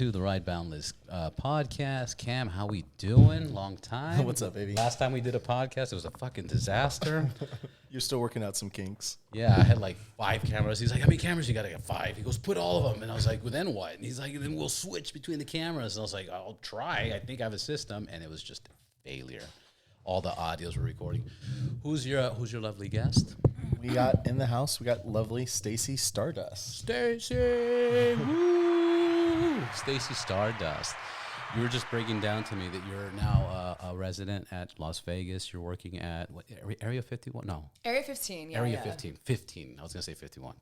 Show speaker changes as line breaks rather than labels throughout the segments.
to the Ride Boundless podcast. Cam, how we doing? Long time.
What's up, baby?
Last time we did a podcast, it was a fucking disaster.
You're still working out some kinks.
Yeah, I had like 5 cameras. He's like, how many cameras you got? I got 5. He goes, put all of them. And I was like, well, then what? And he's like, then we'll switch between the cameras. And I was like, I'll try. I think I have a system. And it was just a failure. All the audios were recording. Who's your lovely guest?
We got in the house, we got lovely Stacey Stardust.
Stacey! Woo! Stacey Stardust. You were just breaking down to me that you're now a resident at Las Vegas. You're working at what, Area 51? No.
Area 15, yeah.
Area 15. 15. I was going to say 51.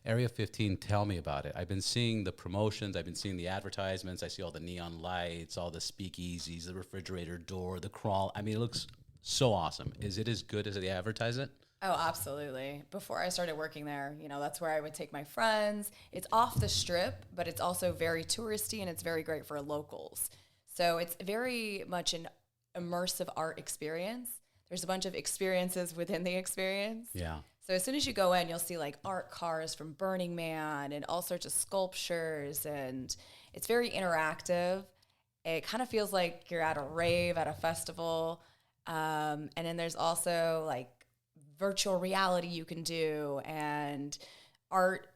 Area 15, tell me about it. I've been seeing the promotions. I've been seeing the advertisements. I see all the neon lights, all the speakeasies, the refrigerator door, the crawl. I mean, it looks so awesome. Is it as good as they advertise it?
Oh, absolutely. Before I started working there, that's where I would take my friends. It's off the strip, but it's also very touristy, and it's very great for locals. So it's very much an immersive art experience. There's a bunch of experiences within the experience.
Yeah.
So as soon as you go in, you'll see like art cars from Burning Man and all sorts of sculptures, and it's very interactive. It kind of feels like you're at a rave, at a festival. And then there's also like virtual reality you can do and art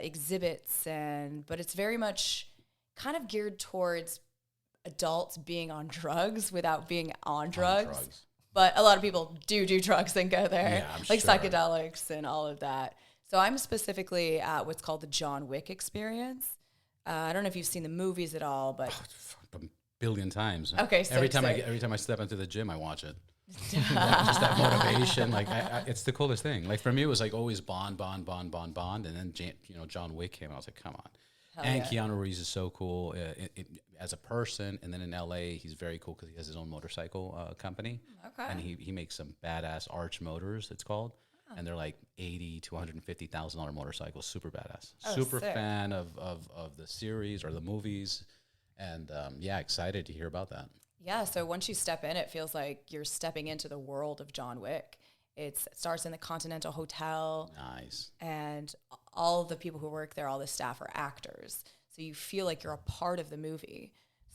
exhibits, but it's very much kind of geared towards adults being on drugs without being on drugs. But a lot of people do drugs and go there, like sure. Psychedelics and all of that. So I'm specifically at what's called the John Wick experience. I don't know if you've seen the movies at all, but
a billion times.
Okay, so
every time I step into the gym, I watch it. Just that motivation, like it's the coolest thing. Like for me, it was like always Bond, and then John Wick came. I was like, come on.
Hell
and
yeah.
Keanu Reeves is so cool as a person, and then in LA, he's very cool because he has his own motorcycle company.
Okay.
And he makes some badass Arch motors. It's called, and they're like $80,000 to $150,000 motorcycles. Super badass. Super
sick.
fan of the series or the movies, and excited to hear about that.
Yeah, so once you step in, it feels like you're stepping into the world of John Wick. It starts in the Continental Hotel.
Nice.
And all of the people who work there, all the staff are actors. So you feel like you're a part of the movie.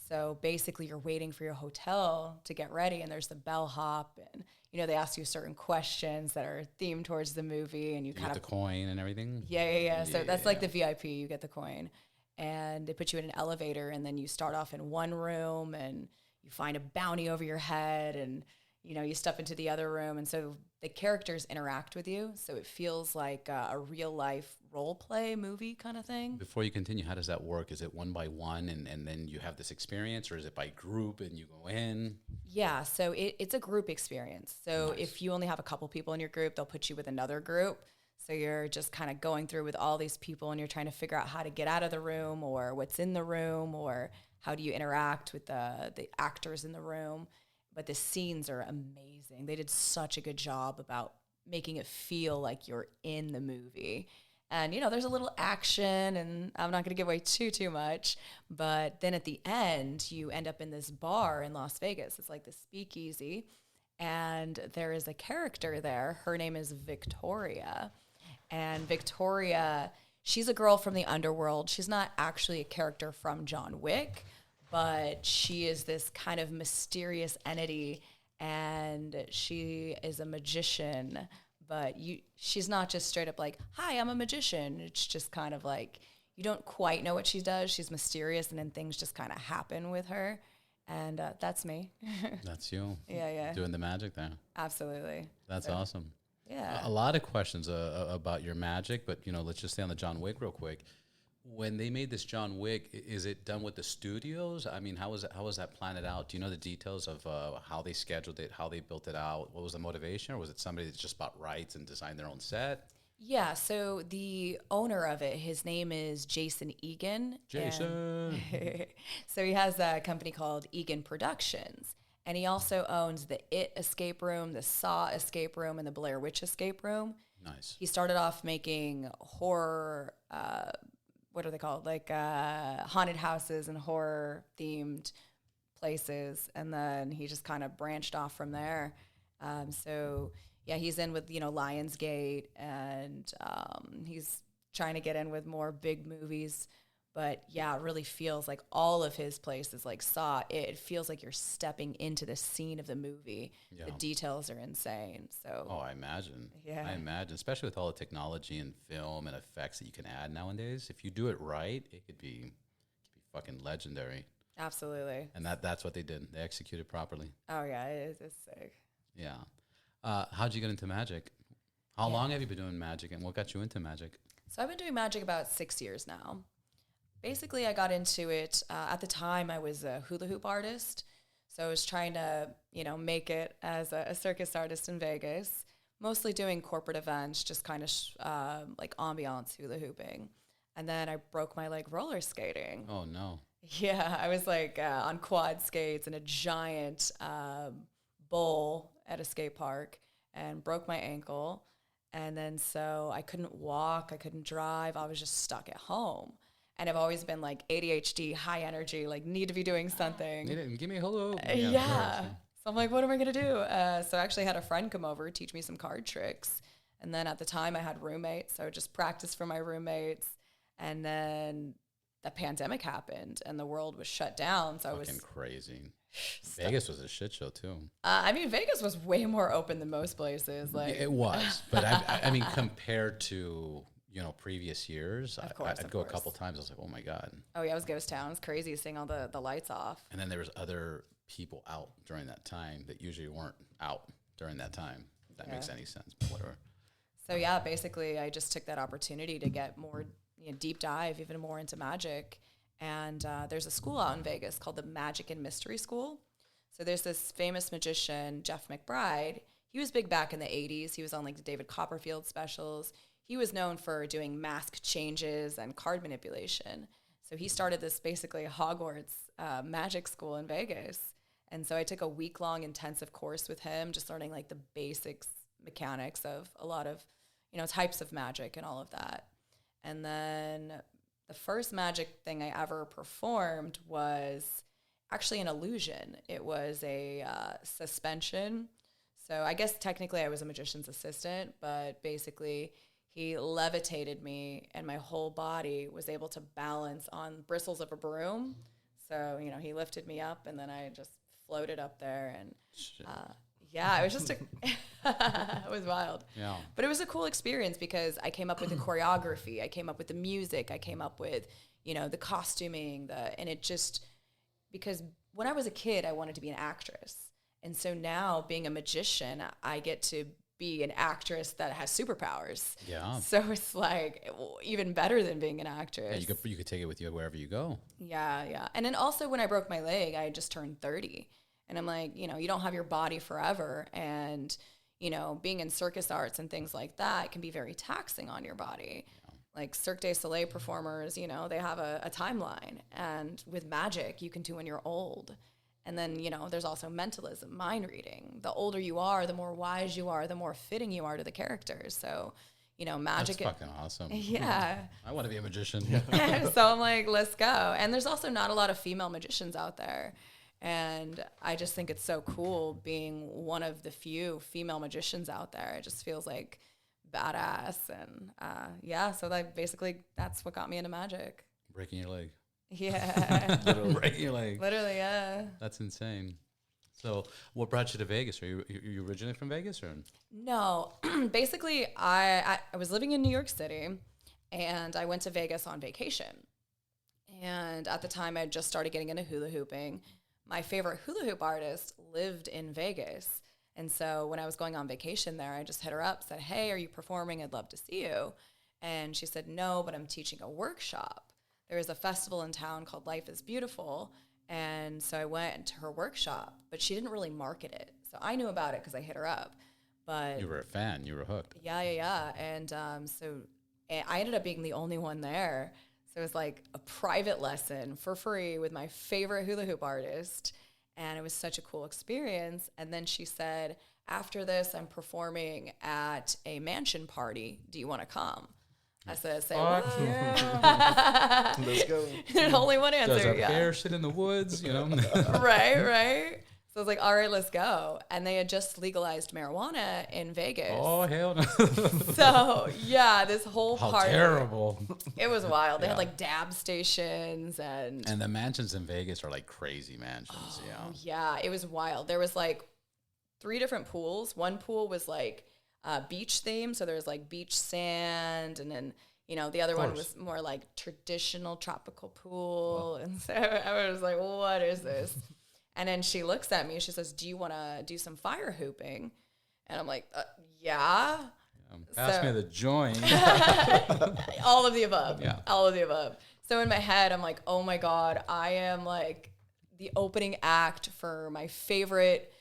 So basically you're waiting for your hotel to get ready, and there's the bellhop, and they ask you certain questions that are themed towards the movie, and you kind
of the coin and everything.
Yeah. So that's like the VIP, you get the coin. And they put you in an elevator, and then you start off in one room, and you find a bounty over your head, and you step into the other room, and so the characters interact with you, so it feels like a real life role play movie kind of thing.
Before you continue, how does that work? Is it one by one, and then you have this experience, or is it by group and you go in?
Yeah, so it's a group experience. So nice. If you only have a couple people in your group, they'll put you with another group. So you're just kind of going through with all these people, and you're trying to figure out how to get out of the room, or what's in the room, or how do you interact with the actors in the room. But the scenes are amazing. They did such a good job about making it feel like you're in the movie. And, there's a little action, and I'm not going to give away too much. But then at the end, you end up in this bar in Las Vegas. It's like the speakeasy. And there is a character there. Her name is Victoria. And Victoria, she's a girl from the underworld. She's not actually a character from John Wick, but she is this kind of mysterious entity, and she is a magician. But she's not just straight up like, hi, I'm a magician. It's just kind of like, you don't quite know what she does. She's mysterious, and then things just kind of happen with her. And that's me.
That's you.
Yeah.
Doing the magic there.
Absolutely.
That's awesome.
Yeah.
A lot of questions about your magic, but, let's just stay on the John Wick real quick. When they made this John Wick, is it done with the studios? I mean, how was that planned out? Do you know the details of how they scheduled it, how they built it out? What was the motivation, or was it somebody that just bought rights and designed their own set?
Yeah, so the owner of it, his name is Jason Egan.
Jason!
So he has a company called Egan Productions. And he also owns the It escape room, the Saw escape room, and the Blair Witch escape room.
Nice.
He started off making horror, what are they called? Like haunted houses and horror-themed places. And then he just kind of branched off from there. Yeah, he's in with, Lionsgate, and he's trying to get in with more big movies. But yeah, it really feels like all of his places, like Saw, it feels like you're stepping into the scene of the movie.
Yeah.
The details are insane. So
Oh, I imagine.
Yeah.
I imagine, especially with all the technology and film and effects that you can add nowadays. If you do it right, it could be fucking legendary.
absolutely.
And that's what they did. They executed properly.
Oh yeah, it's sick.
Yeah. How'd you get into magic? How long have you been doing magic, and what got you into magic?
So I've been doing magic about 6 years now. Basically, I got into it at the time. I was a hula hoop artist, so I was trying to, make it as a circus artist in Vegas. Mostly doing corporate events, just kind of like ambiance hula hooping. And then I broke my leg roller skating.
Oh no.
Yeah, I was like on quad skates in a giant bowl at a skate park and broke my ankle. And then so I couldn't walk, I couldn't drive, I was just stuck at home. And I've always been like ADHD, high energy, like need to be doing something.
Give me a hello.
Yeah. So I'm like, what am I going to do? So I actually had a friend come over, teach me some card tricks. And then at the time I had roommates, so I just practiced for my roommates. And then the pandemic happened and the world was shut down. So I was
crazy. Vegas was a shit show too.
Vegas was way more open than most places. Like
It was, but I mean, compared to previous years, I'd go a couple times. I was like, oh my god.
Oh yeah, it was ghost town. It was crazy seeing all the lights off.
And then there was other people out during that time that usually weren't out during that time. If that makes any sense, but whatever.
So yeah, basically, I just took that opportunity to get more deep dive, even more into magic. And there's a school out in Vegas called the Magic and Mystery School. So there's this famous magician, Jeff McBride. He was big back in the 80s. He was on like the David Copperfield specials. He was known for doing mask changes and card manipulation. So he started this basically Hogwarts magic school in Vegas. And so I took a week-long intensive course with him, just learning like the basics, mechanics of a lot of, types of magic and all of that. And then the first magic thing I ever performed was actually an illusion. It was a suspension. So I guess technically I was a magician's assistant, but basically he levitated me and my whole body was able to balance on bristles of a broom. So, he lifted me up and then I just floated up there and yeah, it was just it was wild. Yeah. But it was a cool experience because I came up with the choreography, I came up with the music, I came up with, the costuming, and it just, because when I was a kid, I wanted to be an actress. And so now being a magician, I get to be an actress that has superpowers. Yeah. So it's like even better than being an actress.
Yeah, you could take it with you wherever you go.
Yeah. And then also when I broke my leg, I just turned 30. And I'm like, you don't have your body forever. And, being in circus arts and things like that can be very taxing on your body. Yeah. Like Cirque du Soleil performers, they have a timeline. And with magic, you can do when you're old. And then, there's also mentalism, mind reading. The older you are, the more wise you are, the more fitting you are to the characters. So, magic.
That's fucking awesome.
Yeah.
I want to be a magician.
So I'm like, let's go. And there's also not a lot of female magicians out there. And I just think it's so cool being one of the few female magicians out there. It just feels like badass. And so that's what got me into magic.
Breaking your leg.
Yeah.
Literally breaking your leg.
Literally, yeah.
That's insane. So what brought you to Vegas? Are you originally from Vegas or?
No. Basically, I was living in New York City and I went to Vegas on vacation. And at the time, I had just started getting into hula hooping. My favorite hula hoop artist lived in Vegas. And so when I was going on vacation there, I just hit her up, said, hey, are you performing? I'd love to see you. And she said, no, but I'm teaching a workshop. There was a festival in town called Life is Beautiful. And so I went to her workshop, but she didn't really market it. So I knew about it because I hit her up. But
you were a fan. You were hooked.
Yeah. And so I ended up being the only one there. So it was like a private lesson for free with my favorite hula hoop artist. And it was such a cool experience. And then she said, after this, I'm performing at a mansion party. Do you want to come? I said, what? Yeah.
Let's go.
Only one answer.
Does a bear sit in the woods,
Right. So I was like, all right, let's go. And they had just legalized marijuana in Vegas.
Oh, hell no.
So, yeah, this whole
How
party.
terrible.
It was wild. They had like dab stations and
the mansions in Vegas are like crazy mansions.
yeah, it was wild. There was like 3 different pools. One pool was like beach themed. So there was like beach sand. And then, the other one was more like traditional tropical pool. And so I was like, what is this? And then she looks at me. She says, do you want to do some fire hooping? And I'm like, yeah.
Pass me the joint.
All of the above.
Yeah.
All of the above. So in my head, I'm like, oh my God, I am like the opening act for my favorite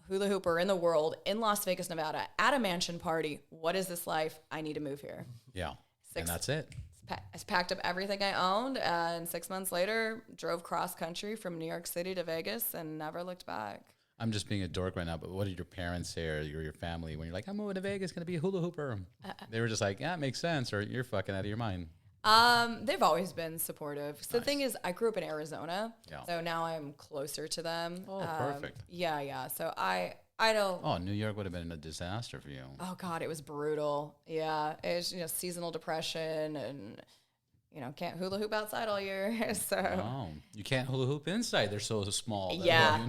hula hooper in the world in Las Vegas, Nevada, at a mansion party. What is this life? I need to move here.
Yeah. And that's it.
I packed up everything I owned, and 6 months later, drove cross country from New York City to Vegas and never looked back.
I'm just being a dork right now, but what did your parents say or your family when you're like, I'm moving to Vegas, going to be a hula hooper? They were just like, yeah, it makes sense, or you're fucking out of your mind.
They've always been supportive. So the thing is, I grew up in Arizona, so now I'm closer to them.
Oh, perfect.
Yeah. So I don't.
Oh, New York would have been a disaster for you.
Oh God, it was brutal. Yeah, it was seasonal depression, and can't hula hoop outside all year. So
you can't hula hoop inside. They're so small.
Yeah,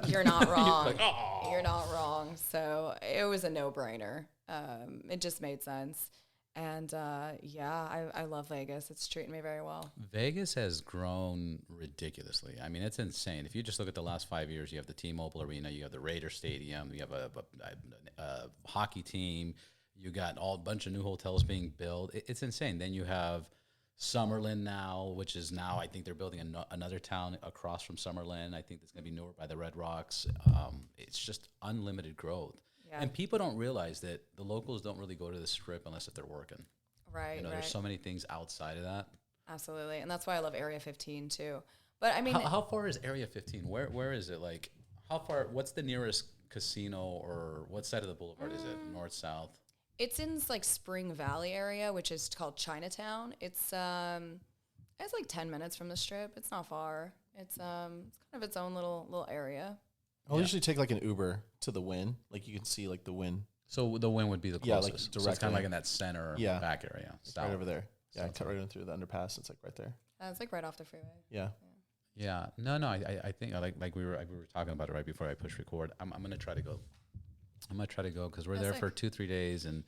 you're not wrong.
Like, oh.
You're not wrong. So it was a no-brainer. It just made sense. And I love Vegas. It's treating me very well.
Vegas has grown ridiculously. I mean, it's insane. If you just look at the last 5 years, you have the T-Mobile Arena, you have the Raider Stadium, you have a hockey team, you got a bunch of new hotels being built. It's insane. Then you have Summerlin now, which is now, I think they're building another town across from Summerlin. I think it's going to be newer by the Red Rocks. It's just unlimited growth. Yeah. And people don't realize that the locals don't really go to the Strip unless if they're working.
Right,
There's so many things outside of that.
Absolutely. And that's why I love Area 15 too. But I mean,
how far is Area 15? Where is it? Like, how far, what's the nearest casino, or what side of the boulevard is it? North, south?
It's in like Spring Valley area, which is called Chinatown. It's like 10 minutes from the Strip. It's not far. It's kind of its own little area.
I'll usually take like an Uber to the Wynn. Like you can see like the Wynn.
So the Wynn would be the closest.
Yeah, like directly.
So it's kind of like in that center back area.
It's right over there. Yeah, I cut right in through the underpass. It's like right there.
It's like right off the freeway.
Yeah.
Yeah. No. I think like we were talking about it right before I push record. I'm gonna try to go. I'm gonna try to go because we're there for 2-3 days, and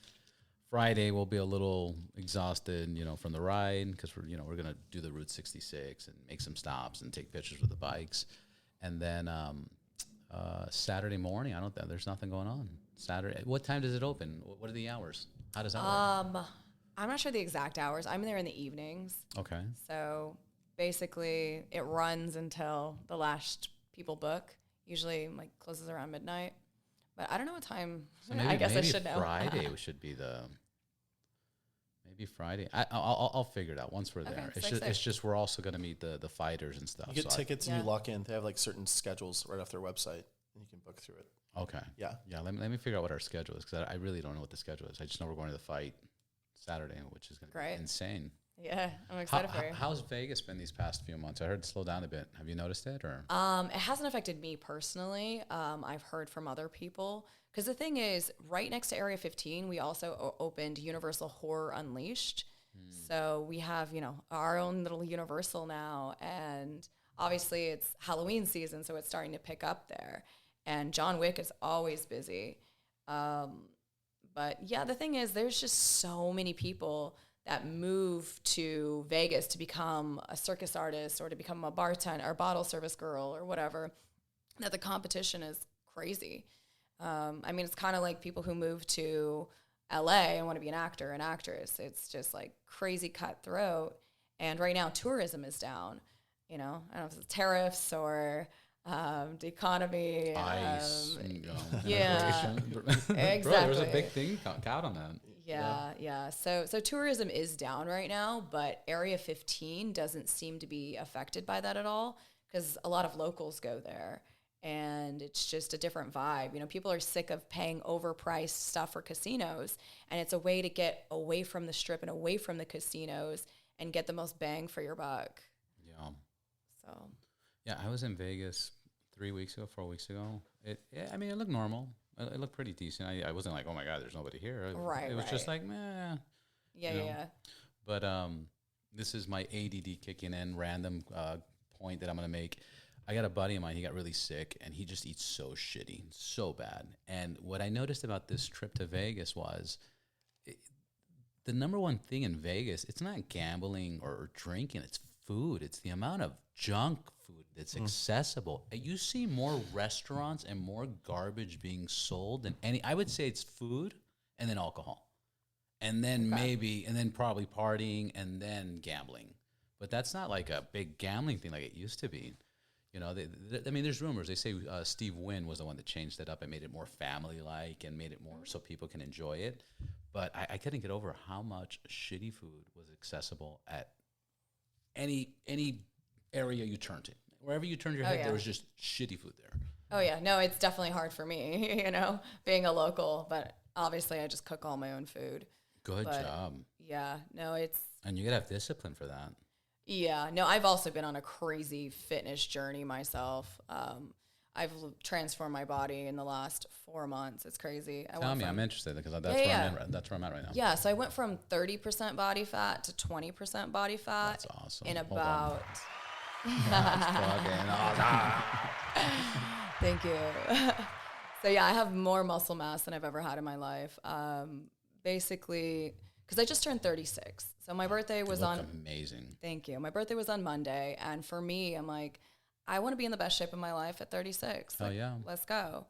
Friday we'll be a little exhausted, from the ride because we're gonna do the Route 66 and make some stops and take pictures with the bikes, and then Saturday morning there's nothing going on. Saturday, what time does it open? What are the hours? How does that work?
I'm not sure the exact hours. I'm there in the evenings.
Okay.
So basically, it runs until the last people book. Usually, like closes around midnight. But I don't know what time.
So maybe,
I guess I should know.
Friday should be maybe Friday. I'll figure it out once we're there. It's just we're also going to meet the fighters and stuff.
You get tickets and you lock in. They have like certain schedules right off their website, and you can book through it.
Okay.
Yeah.
Let me figure out what our schedule is because I really don't know what the schedule is. I just know we're going to the fight Saturday, which is going to be insane.
Yeah, I'm excited for you.
How's Vegas been these past few months? I heard it slow down a bit. Have you noticed it, or?
It hasn't affected me personally. I've heard from other people. Because the thing is, right next to Area 15, we also opened Universal Horror Unleashed. So we have, our own little Universal now. And obviously it's Halloween season, so it's starting to pick up there. And John Wick is always busy. But yeah, the thing is, there's just so many people that move to Vegas to become a circus artist or to become a bartender or bottle service girl or whatever, that the competition is crazy. I mean, it's kind of like people who move to LA and want to be an actor and actress. It's just like crazy cutthroat. And right now, tourism is down. I don't know if it's tariffs or the economy.
ICE.
Yeah, exactly.
Bro, there was a big thing out on that.
Yeah. So tourism is down right now, but Area 15 doesn't seem to be affected by that at all because a lot of locals go there. And it's just a different vibe. People are sick of paying overpriced stuff for casinos, and it's a way to get away from the Strip and away from the casinos and get the most bang for your buck.
Yeah.
So.
Yeah, I was in Vegas 3 weeks ago, 4 weeks ago. I mean, it looked normal. It looked pretty decent. I wasn't like, oh my God, there's nobody here.
Right.
It was just like, meh.
Yeah.
But this is my ADD kicking in. Random point that I'm gonna make. I got a buddy of mine. He got really sick, and he just eats so shitty, so bad. And what I noticed about this trip to Vegas was the number one thing in Vegas. It's not gambling or drinking. It's food. It's the amount of junk food that's accessible. You see more restaurants and more garbage being sold than any. I would say it's food and then alcohol, and then and then probably partying and then gambling. But that's not like a big gambling thing like it used to be. You know, I mean, there's rumors. They say Steve Wynn was the one that changed it up and made it more family-like and made it more so people can enjoy it. But I couldn't get over how much shitty food was accessible at any area you turned to. Wherever you turned your head, there was just shitty food there.
Oh, yeah. No, it's definitely hard for me, being a local. But obviously, I just cook all my own food.
Good job.
Yeah. No, it's...
And you got to have discipline for that.
Yeah. No, I've also been on a crazy fitness journey myself. I've transformed my body in the last 4 months. It's crazy.
Tell me, I'm interested because that's where I'm at right now.
Yeah, so I went from 30% body fat to 20% body fat.
That's awesome.
In about... Thank you. So yeah, I have more muscle mass than I've ever had in my life. Basically, because I just turned 36. So my birthday was
amazing.
Thank you. My birthday was on Monday, and for me, I'm like, I want to be in the best shape of my life at 36. Like, let's go.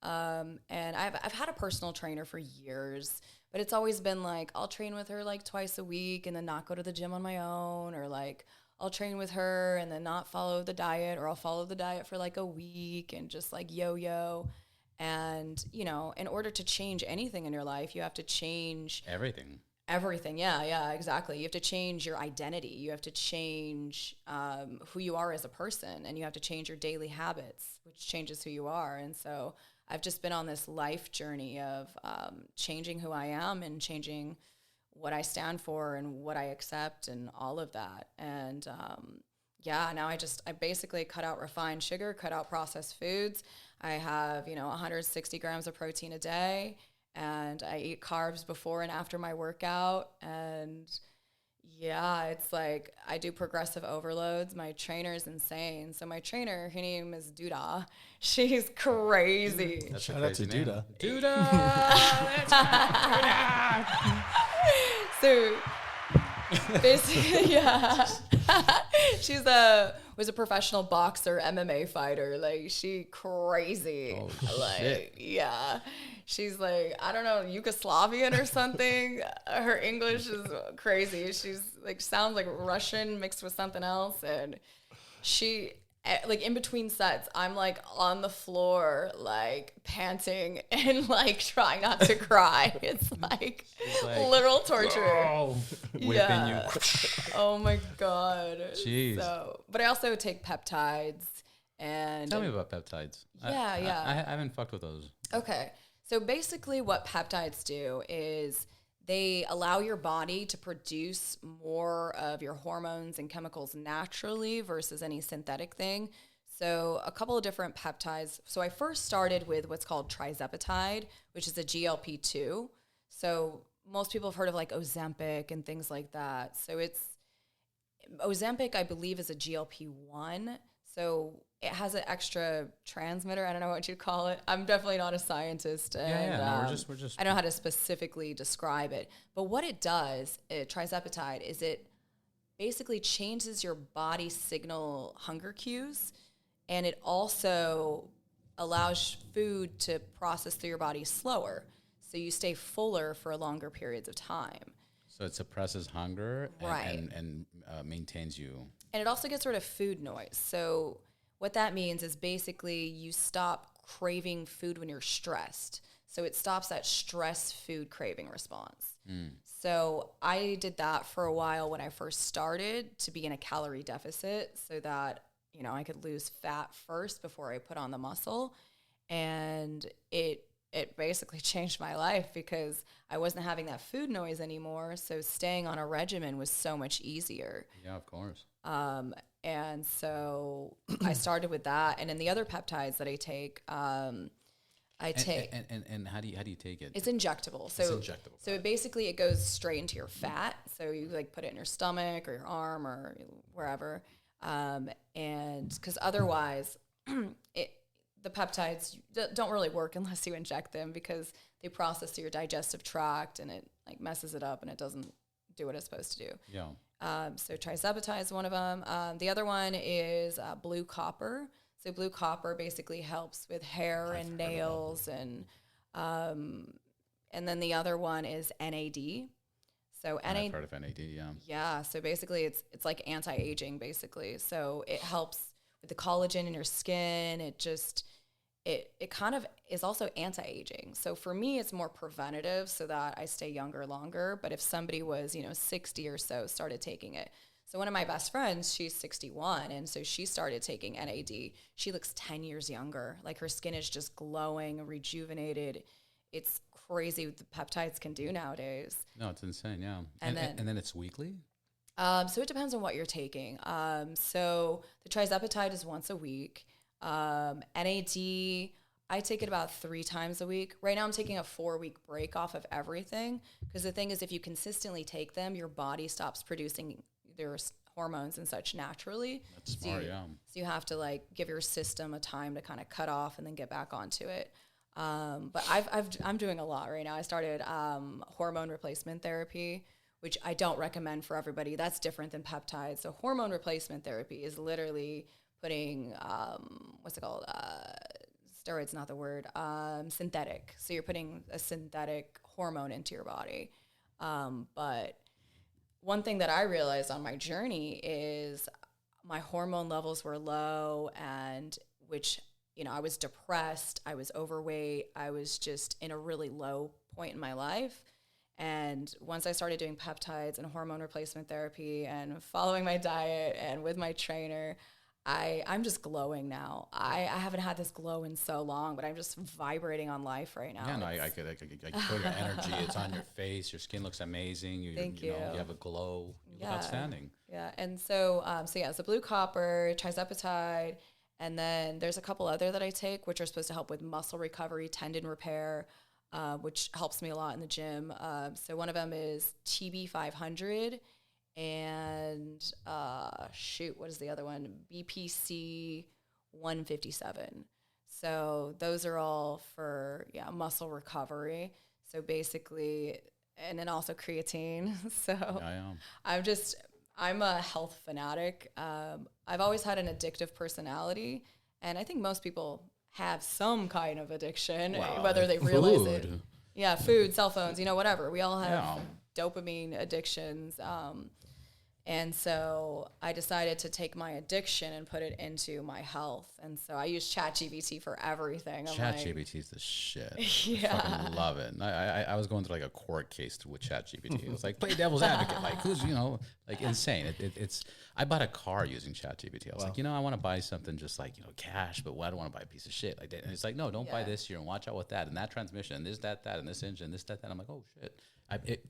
And I've had a personal trainer for years, but it's always been like, I'll train with her like twice a week and then not go to the gym on my own, or like I'll train with her and then not follow the diet, or I'll follow the diet for like a week and just like yo-yo. And, in order to change anything in your life, you have to change
everything.
Yeah, exactly. You have to change your identity. You have to change who you are as a person, and you have to change your daily habits, which changes who you are. And so I've just been on this life journey of changing who I am and changing what I stand for and what I accept and all of that. And now I basically cut out refined sugar, cut out processed foods. I have, 160 grams of protein a day, and I eat carbs before and after my workout. And yeah, it's like I do progressive overloads. My trainer is insane. So my trainer, her name is Duda. She's crazy.
Shout out to Duda.
Duda!
So basically, yeah. She's was a professional boxer, MMA fighter. Like, she crazy.
Oh,
shit. Yeah. She's like, I don't know, Yugoslavian or something. Her English is crazy. She's like, sounds like Russian mixed with something else. And she, like, in between sets, I'm like on the floor, like panting and like trying not to cry. It's like literal torture.
Oh, whipping you.
Oh my God.
Jeez.
But I also take peptides. And
tell me about peptides.
Yeah.
I haven't fucked with those.
Okay. So basically what peptides do is they allow your body to produce more of your hormones and chemicals naturally versus any synthetic thing. So a couple of different peptides. So I first started with what's called trizepatide, which is a GLP-2. So most people have heard of like Ozempic and things like that. So Ozempic, I believe, is a GLP-1. So it has an extra transmitter. I don't know what you'd call it. I'm definitely not a scientist. And,
we're just.
I don't know how to specifically describe it. But what it does, trizepatide, is it basically changes your body signal hunger cues, and it also allows food to process through your body slower, so you stay fuller for longer periods of time.
So it suppresses hunger
right.
and maintains you.
And it also gets rid of food noise. So what that means is basically you stop craving food when you're stressed. So it stops that stress food craving response. So I did that for a while when I first started, to be in a calorie deficit so that, I could lose fat first before I put on the muscle. And it basically changed my life because I wasn't having that food noise anymore. So staying on a regimen was so much easier.
Yeah, of course.
And so I started with that. And then the other peptides that I take, and how
do you take it?
It's injectable. So,
it's injectable.
So basically it goes straight into your fat. So you like put it in your stomach or your arm or wherever. And because otherwise the peptides don't really work unless you inject them, because they process through your digestive tract and it like messes it up and it doesn't do what it's supposed to do.
Yeah.
So trizepatide is one of them. The other one is blue copper. So blue copper basically helps with hair and nails, and then the other one is NAD. So
I've heard of NAD, yeah.
Yeah, so basically it's like anti-aging basically. So it helps with the collagen in your skin. It kind of is also anti-aging. So for me, it's more preventative so that I stay younger longer. But if somebody was, 60 or so, started taking it. So one of my best friends, she's 61, and so she started taking NAD. She looks 10 years younger. Like her skin is just glowing, rejuvenated. It's crazy what the peptides can do nowadays.
No, it's insane, yeah. And then it's weekly?
So it depends on what you're taking. So the trizepatide is once a week. NAD, I take it about 3 times a week. Right now I'm taking a 4-week break off of everything, because the thing is, if you consistently take them, your body stops producing their hormones and such naturally.
That's smart, yeah.
So you have to like give your system a time to kind of cut off and then get back onto it. But I'm doing a lot right now. I started hormone replacement therapy, which I don't recommend for everybody. That's different than peptides. So hormone replacement therapy is literally putting, what's it called? Steroids, not the word, synthetic. So you're putting a synthetic hormone into your body. But one thing that I realized on my journey is my hormone levels were low, and which, I was depressed, I was overweight, I was just in a really low point in my life. And once I started doing peptides and hormone replacement therapy and following my diet and with my trainer, I'm just glowing now. I haven't had this glow in so long, but I'm just vibrating on life right now.
Yeah, no, I could feel your energy. It's on your face. Your skin looks amazing.
Thank you.
You have a glow. You look outstanding.
Yeah, and so, it's the blue copper, trizepatide, and then there's a couple other that I take, which are supposed to help with muscle recovery, tendon repair, which helps me a lot in the gym. So one of them is TB500. And what is the other one? BPC 157. So those are all for muscle recovery. So basically, and then also creatine. So I'm a health fanatic. I've always had an addictive personality, and I think most people have some kind of addiction, whether they realize it. Yeah, food, cell phones, whatever. We all have dopamine addictions. And so I decided to take my addiction and put it into my health. And so I use ChatGPT for everything.
ChatGPT is the shit.
Yeah.
I fucking love it. I was going through like a court case with ChatGPT. It was like, play devil's advocate. Like, who's, insane. I bought a car using ChatGPT. I was like, I want to buy something just like, cash, but I don't want to buy a piece of shit like that. And it's like, no, don't buy this here and watch out with that and that transmission and this, that, and this engine, this, that. I'm like, oh shit.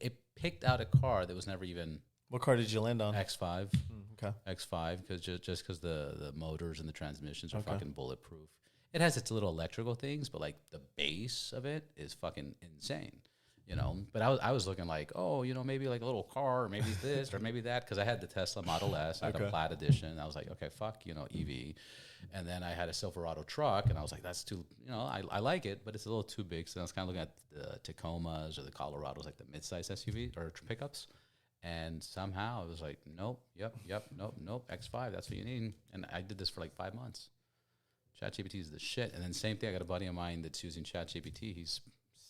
It picked out a car that was never even.
What car did you land on?
X5.
Okay.
X5, because just because the motors and the transmissions are fucking bulletproof. It has its little electrical things, but like the base of it is fucking insane, But I was looking like, maybe like a little car, or maybe this, or maybe that, because I had the Tesla Model S, I had a Plaid edition. I was like, okay, fuck, EV. And then I had a Silverado truck, and I was like, that's too, I like it, but it's a little too big. So I was kind of looking at the Tacomas or the Colorados, like the mid-size SUV or pickups. And somehow it was like, nope, X5, that's what you need. And I did this for like 5 months. ChatGPT is the shit. And then same thing, I got a buddy of mine that's using ChatGPT. He's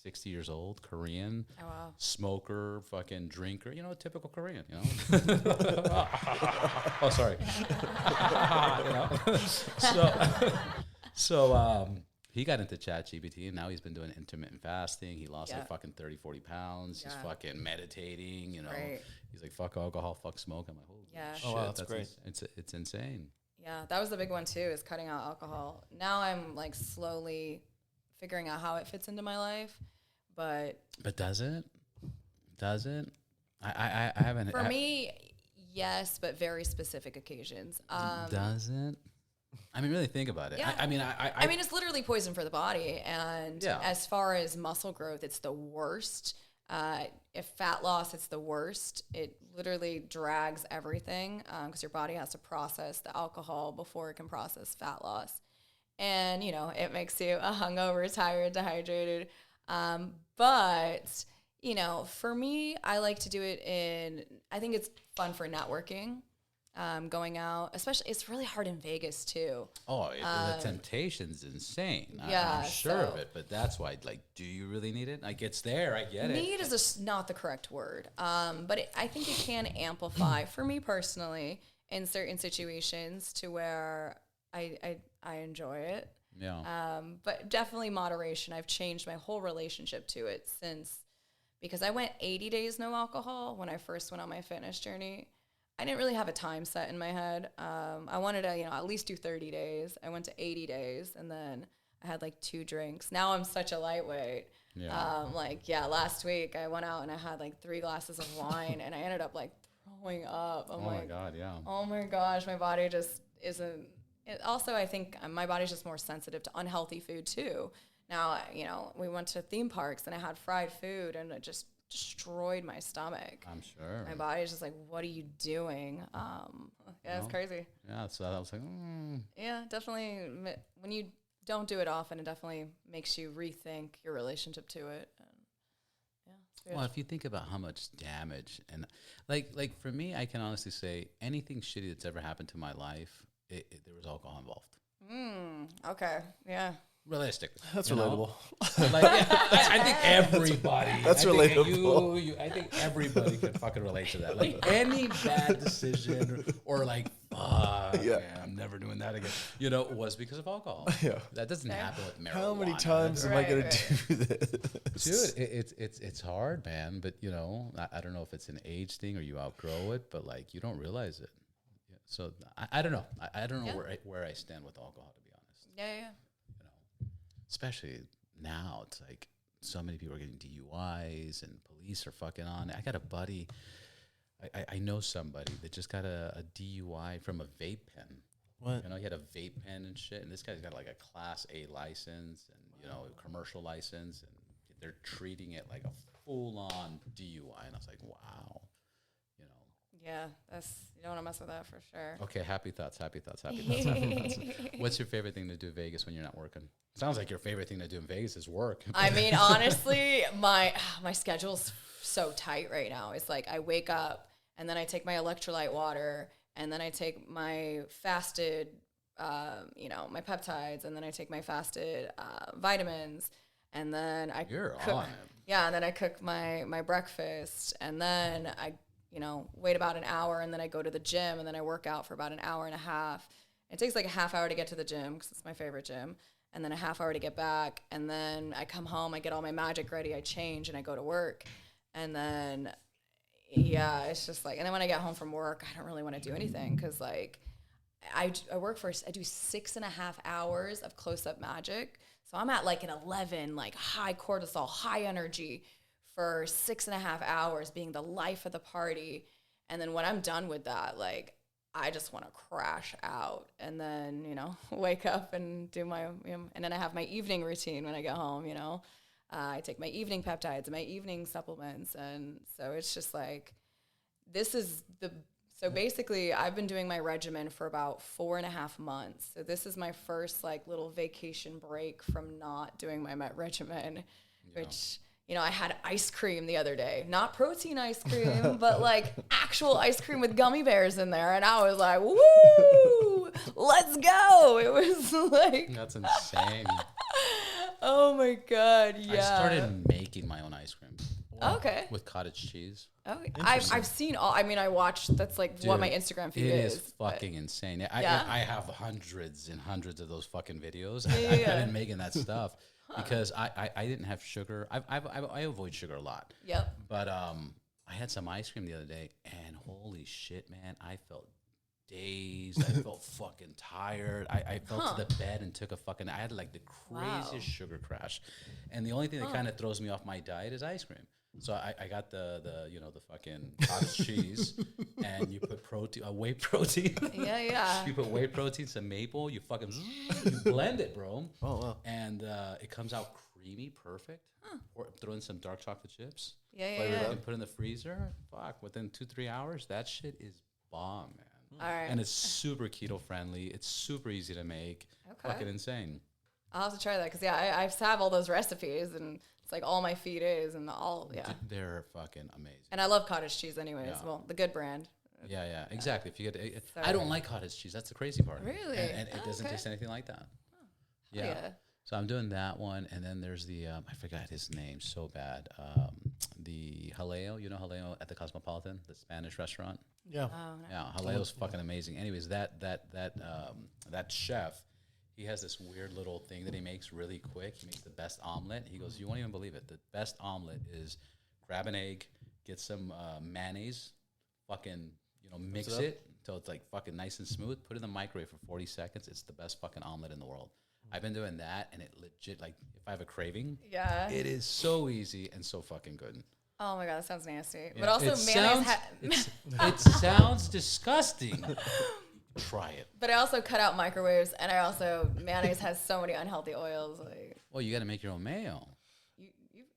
60 years old, Korean, smoker, fucking drinker, typical Korean, Oh, sorry. So he got into ChatGPT, and now he's been doing intermittent fasting. He lost like fucking 30, 40 pounds. He's fucking meditating, Right. He's like, fuck alcohol, fuck smoke. I'm like, holy shit.
Oh, wow, that's great.
It's insane.
Yeah, that was the big one too, is cutting out alcohol. Now I'm like slowly figuring out how it fits into my life. But
does it? I haven't.
For me, Yes, but very specific occasions.
Doesn't? I mean, really think about it.
Yeah.
I mean,
I mean, it's literally poison for the body. And
Yeah.
as far as muscle growth, it's the worst. If fat loss, it's the worst. It literally drags everything because your body has to process the alcohol before it can process fat loss. And, you know, it makes you a hungover, tired, dehydrated. But, you know, for me, I like to do it I think it's fun for networking. Going out, especially, it's really hard in Vegas too.
Oh, the temptation's insane.
Yeah,
I'm sure of it, but that's why, like, do you really need it? Like, it's there, I get it.
Need is not the correct word, but I think it can amplify, for me personally, in certain situations to where I enjoy it.
Yeah.
But definitely moderation. I've changed my whole relationship to it because I went 80 days no alcohol when I first went on my fitness journey. I didn't really have a time set in my head. I wanted to, at least do 30 days. I went to 80 days, and then I had like 2 drinks. Now I'm such a lightweight.
Yeah.
Last week I went out and I had like 3 glasses of wine, and I ended up like throwing up. I'm
my God, yeah.
Oh my gosh, my body just isn't. Also, I think my body's just more sensitive to unhealthy food too. Now, we went to theme parks and I had fried food, and it just destroyed my stomach.
I'm sure.
My body's just like, what are you doing? It's crazy.
Yeah, so I was like,
Yeah, definitely. When you don't do it often, it definitely makes you rethink your relationship to it. And,
well, if you think about how much damage and like for me, I can honestly say anything shitty that's ever happened to my life, there was alcohol involved.
Okay. Yeah.
Realistic.
That's relatable.
I think everybody.
That's relatable.
I think everybody can fucking relate to that. Like any bad decision or like, man, I'm never doing that again. Was because of alcohol.
Yeah.
That doesn't happen with marijuana.
How many times am I going to do this?
Dude, it's hard, man. But I don't know if it's an age thing or you outgrow it, but like you don't realize it. Yeah. So I don't know. I don't know where I stand with alcohol, to be honest.
Yeah.
Especially now, it's like so many people are getting DUIs and police are fucking on. I got a buddy, I know somebody that just got a DUI from a vape pen.
What?
He had a vape pen and shit, and this guy's got like a Class A license and a commercial license, and they're treating it like a full-on DUI. And I was like, wow.
Yeah, you don't want to mess with that for sure.
Okay, happy thoughts. What's your favorite thing to do in Vegas when you're not working? Sounds like your favorite thing to do in Vegas is work.
I mean, honestly, my schedule's so tight right now. It's like I wake up and then I take my electrolyte water, and then I take my fasted, my peptides, and then I take my fasted vitamins, and then I cook.
On it.
Yeah, and then I cook my breakfast, and then I wait about an hour, and then I go to the gym, and then I work out for about an hour and a half. It takes like a half hour to get to the gym because it's my favorite gym, and then a half hour to get back, and then I come home, I get all my magic ready, I change, and I go to work, and then, it's just like, and then when I get home from work, I don't really want to do anything because like I do 6.5 hours of close-up magic, so I'm at like an 11, like high cortisol, high energy, for 6.5 hours being the life of the party. And then when I'm done with that, like, I just want to crash out and then, wake up and do and then I have my evening routine when I get home, I take my evening peptides and my evening supplements. And so it's just like, so basically I've been doing my regimen for about 4.5 months. So this is my first like little vacation break from not doing my regimen, which... I had ice cream the other day, not protein ice cream, but like actual ice cream with gummy bears in there. And I was like, woo, let's go. It was like.
That's insane.
Oh my God. Yeah.
I started making my own ice cream.
Okay.
With cottage cheese.
Oh, I've seen I watched, that's like what my Instagram feed is.
It is fucking insane. I have hundreds and hundreds of those fucking videos.
Yeah.
I've been making that stuff. Because I didn't have sugar. I avoid sugar a lot.
Yep.
But I had some ice cream the other day, and holy shit, man, I felt dazed. I felt fucking tired. I fell to the bed and took I had like the craziest sugar crash. And the only thing that kind of throws me off my diet is ice cream. So I got the fucking cottage cheese, and you put protein, whey protein.
Yeah.
You put whey protein, some maple. You fucking you blend it, bro.
Oh wow.
And it comes out creamy, perfect. Or throw in some dark chocolate chips.
Yeah.
And put in the freezer. Fuck, within 2-3 hours, that shit is bomb, man.
All right.
And it's super keto friendly. It's super easy to make.
Okay.
Fucking insane.
I'll have to try that because I have all those recipes and it's like all my feed is and all
They're fucking amazing.
And I love cottage cheese anyways.
Yeah.
Well, the good brand.
Yeah, exactly. If you get,
So
I don't like cottage cheese. That's the crazy part.
Really?
And it doesn't taste anything like that. Yeah. So I'm doing that one, and then there's the I forgot his name so bad. The Jaleo, you know Jaleo at the Cosmopolitan, the Spanish restaurant.
Yeah.
Oh, no.
Yeah, Jaleo's fucking amazing. Anyways, that chef, he has this weird little thing that he makes really quick. He makes the best omelet. He goes, you won't even believe it. The best omelet is grab an egg, get some mayonnaise, fucking mix it until it's like fucking nice and smooth. Put it in the microwave for 40 seconds. It's the best fucking omelet in the world. I've been doing that, and it legit, like, if I have a craving, it is so easy and so fucking good.
Oh my god, that sounds nasty.
Yeah.
But also mayonnaise.
It sounds disgusting. Try it.
But I also cut out microwaves, and mayonnaise has so many unhealthy oils. Like,
Well, you got to make your own mayo.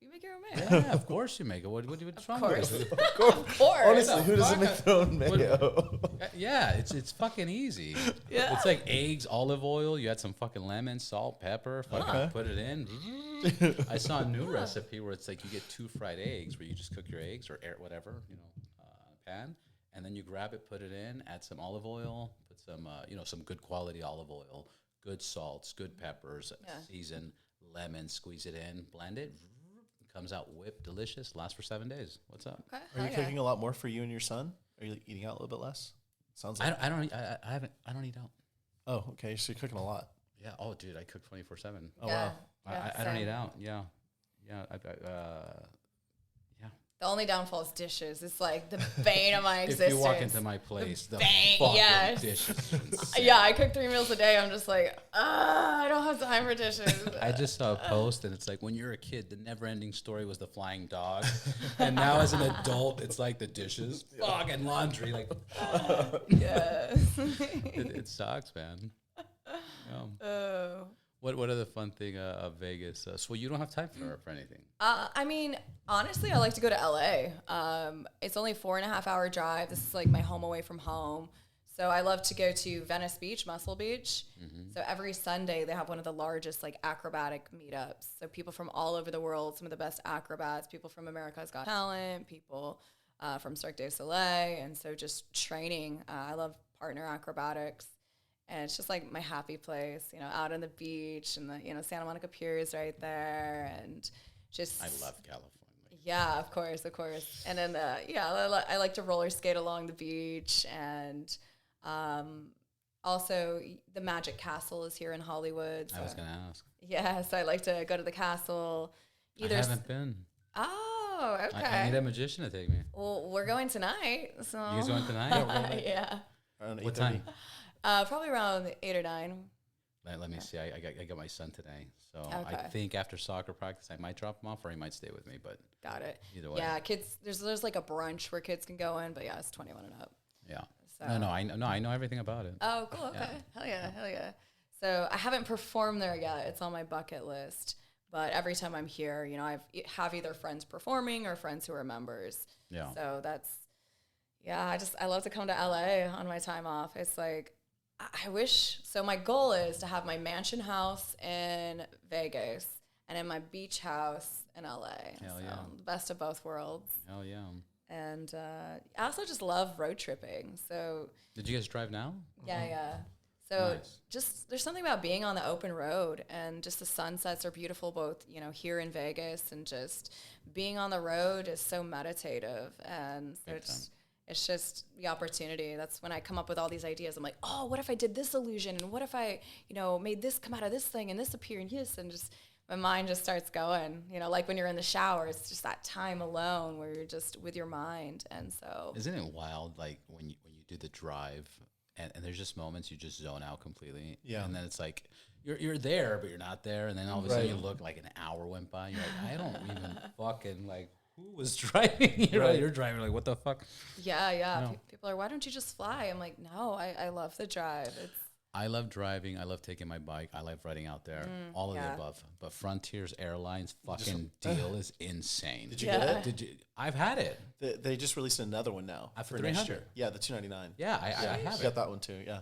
you make your own mayo.
Yeah, of course you make it. What's wrong
course.
with it?
Of course.
Honestly, who doesn't make their own mayo?
Yeah, it's fucking easy.
Yeah.
It's like eggs, olive oil. You add some fucking lemon, salt, pepper. Fucking put it in. I saw a new recipe where it's like you get 2 fried eggs, where you just cook your eggs or whatever, pan, and then you grab it, put it in, add some olive oil, put some some good quality olive oil, good salts, good peppers, season, lemon, squeeze it in, blend it. Comes out whipped, delicious, lasts for 7 days. What's up?
Okay.
Are you cooking a lot more for you and your son? Are you eating out a little bit less? Sounds like
I don't eat out.
Oh, okay. So you're cooking a lot.
Yeah. Oh, dude, I cook 24/7.
Oh wow.
I don't eat out. Yeah.
The only downfall is dishes. It's like the bane of my
If
existence.
you walk into my place, the
bang,
fucking
yes.
dishes. are insane.
Yeah, I cook 3 meals a day. I'm just like, I don't have time for dishes.
I just saw a post, and it's like, when you're a kid, the never-ending story was the flying dog, and now as an adult, it's like the dishes, fucking laundry. Like,
Yes.
it sucks, man. Yeah.
Oh.
What other fun thing of Vegas? So you don't have time for anything.
I mean, honestly, I like to go to LA. It's only 4.5 hour drive. This is like my home away from home. So I love to go to Venice Beach, Muscle Beach. Mm-hmm. So every Sunday they have one of the largest like acrobatic meetups. So people from all over the world, some of the best acrobats, people from America's Got Talent, people from Cirque du Soleil. And so just training. I love partner acrobatics. And it's just like my happy place, out on the beach, and the, Santa Monica Pier is right there, and just.
I love California.
Yeah, of course. And then, I like to roller skate along the beach, and also the Magic Castle is here in Hollywood. So.
I was gonna ask.
Yeah, so I like to go to the castle.
I haven't been.
Oh, okay.
I need a magician to take me.
Well, we're going tonight. So.
You guys going tonight?
Yeah.
What
time?
Probably around 8 or 9.
Let me see. I got my son today, so
Okay.
I think after soccer practice I might drop him off, or he might stay with me. But
got it.
Either way.
Yeah, kids. There's like a brunch where kids can go in, but yeah, it's 21 and up.
Yeah.
So.
No, I know everything about it.
Oh, cool. Okay.
Yeah.
Hell yeah. So I haven't performed there yet. It's on my bucket list. But every time I'm here, I have either friends performing or friends who are members.
Yeah.
So that's, I love to come to LA on my time off. It's like, I wish, so my goal is to have my mansion house in Vegas and in my beach house in LA.
Hell
so
yeah.
the best of both worlds.
Hell yeah.
And I also just love road tripping. So
Did you guys drive now?
yeah. So
Nice.
just there's something about being on the open road, and just the sunsets are beautiful both, here in Vegas, and just being on the road is so meditative. And so it's just the opportunity. That's when I come up with all these ideas. I'm like, oh, what if I did this illusion? And what if I, made this come out of this thing and this appear and this, and just my mind just starts going, like when you're in the shower, it's just that time alone where you're just with your mind. And so
Isn't it wild, like when you do the drive and there's just moments you just zone out completely.
Yeah.
And then it's like you're there, but you're not there. And then all of a sudden you look like an hour went by. You're like, I don't even fucking like who was driving?
Right.
You're driving. Like, what the fuck?
Yeah.
No.
People are, why don't you just fly? I'm like, no, I love the drive.
I love driving. I love taking my bike. I love riding out there. All of the above. But Frontiers Airlines fucking deal is insane.
Did you get it?
Did you? I've had it.
They just released another one now
For
next
300.
year. Yeah, the $299.
Yeah, I have
Got
it.
that one too. Yeah.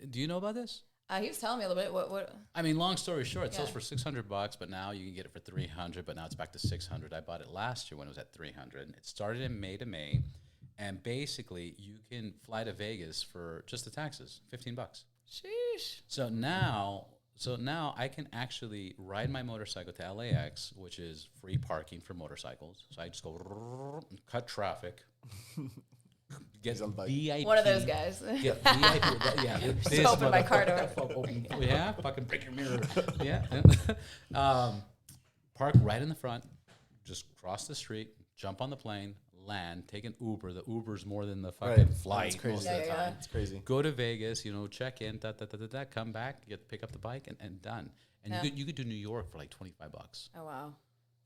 Do you know about this?
He was telling me a little bit. What?
I mean, long story short, it sells
Yeah.
for $600, but now you can get it for $300. But now it's back to $600. I bought it last year when it was at $300. It started in May to May, and basically you can fly to Vegas for just the taxes, $15.
Sheesh.
So now I can actually ride my motorcycle to LAX, which is free parking for motorcycles. So I just go cut traffic. Get
on bike.
VIP.
One of those guys.
Get VIP. Yeah,
Just open my car door.
Yeah, fucking break your mirror. Yeah. Park right in the front. Just cross the street. Jump on the plane. Land. Take an Uber. The Uber's more than the fucking flight.
It's crazy.
Most of the time.
It's crazy.
Go to Vegas. Check in. Come back. Pick up the bike and done. And you could do New York for like $25.
Oh wow.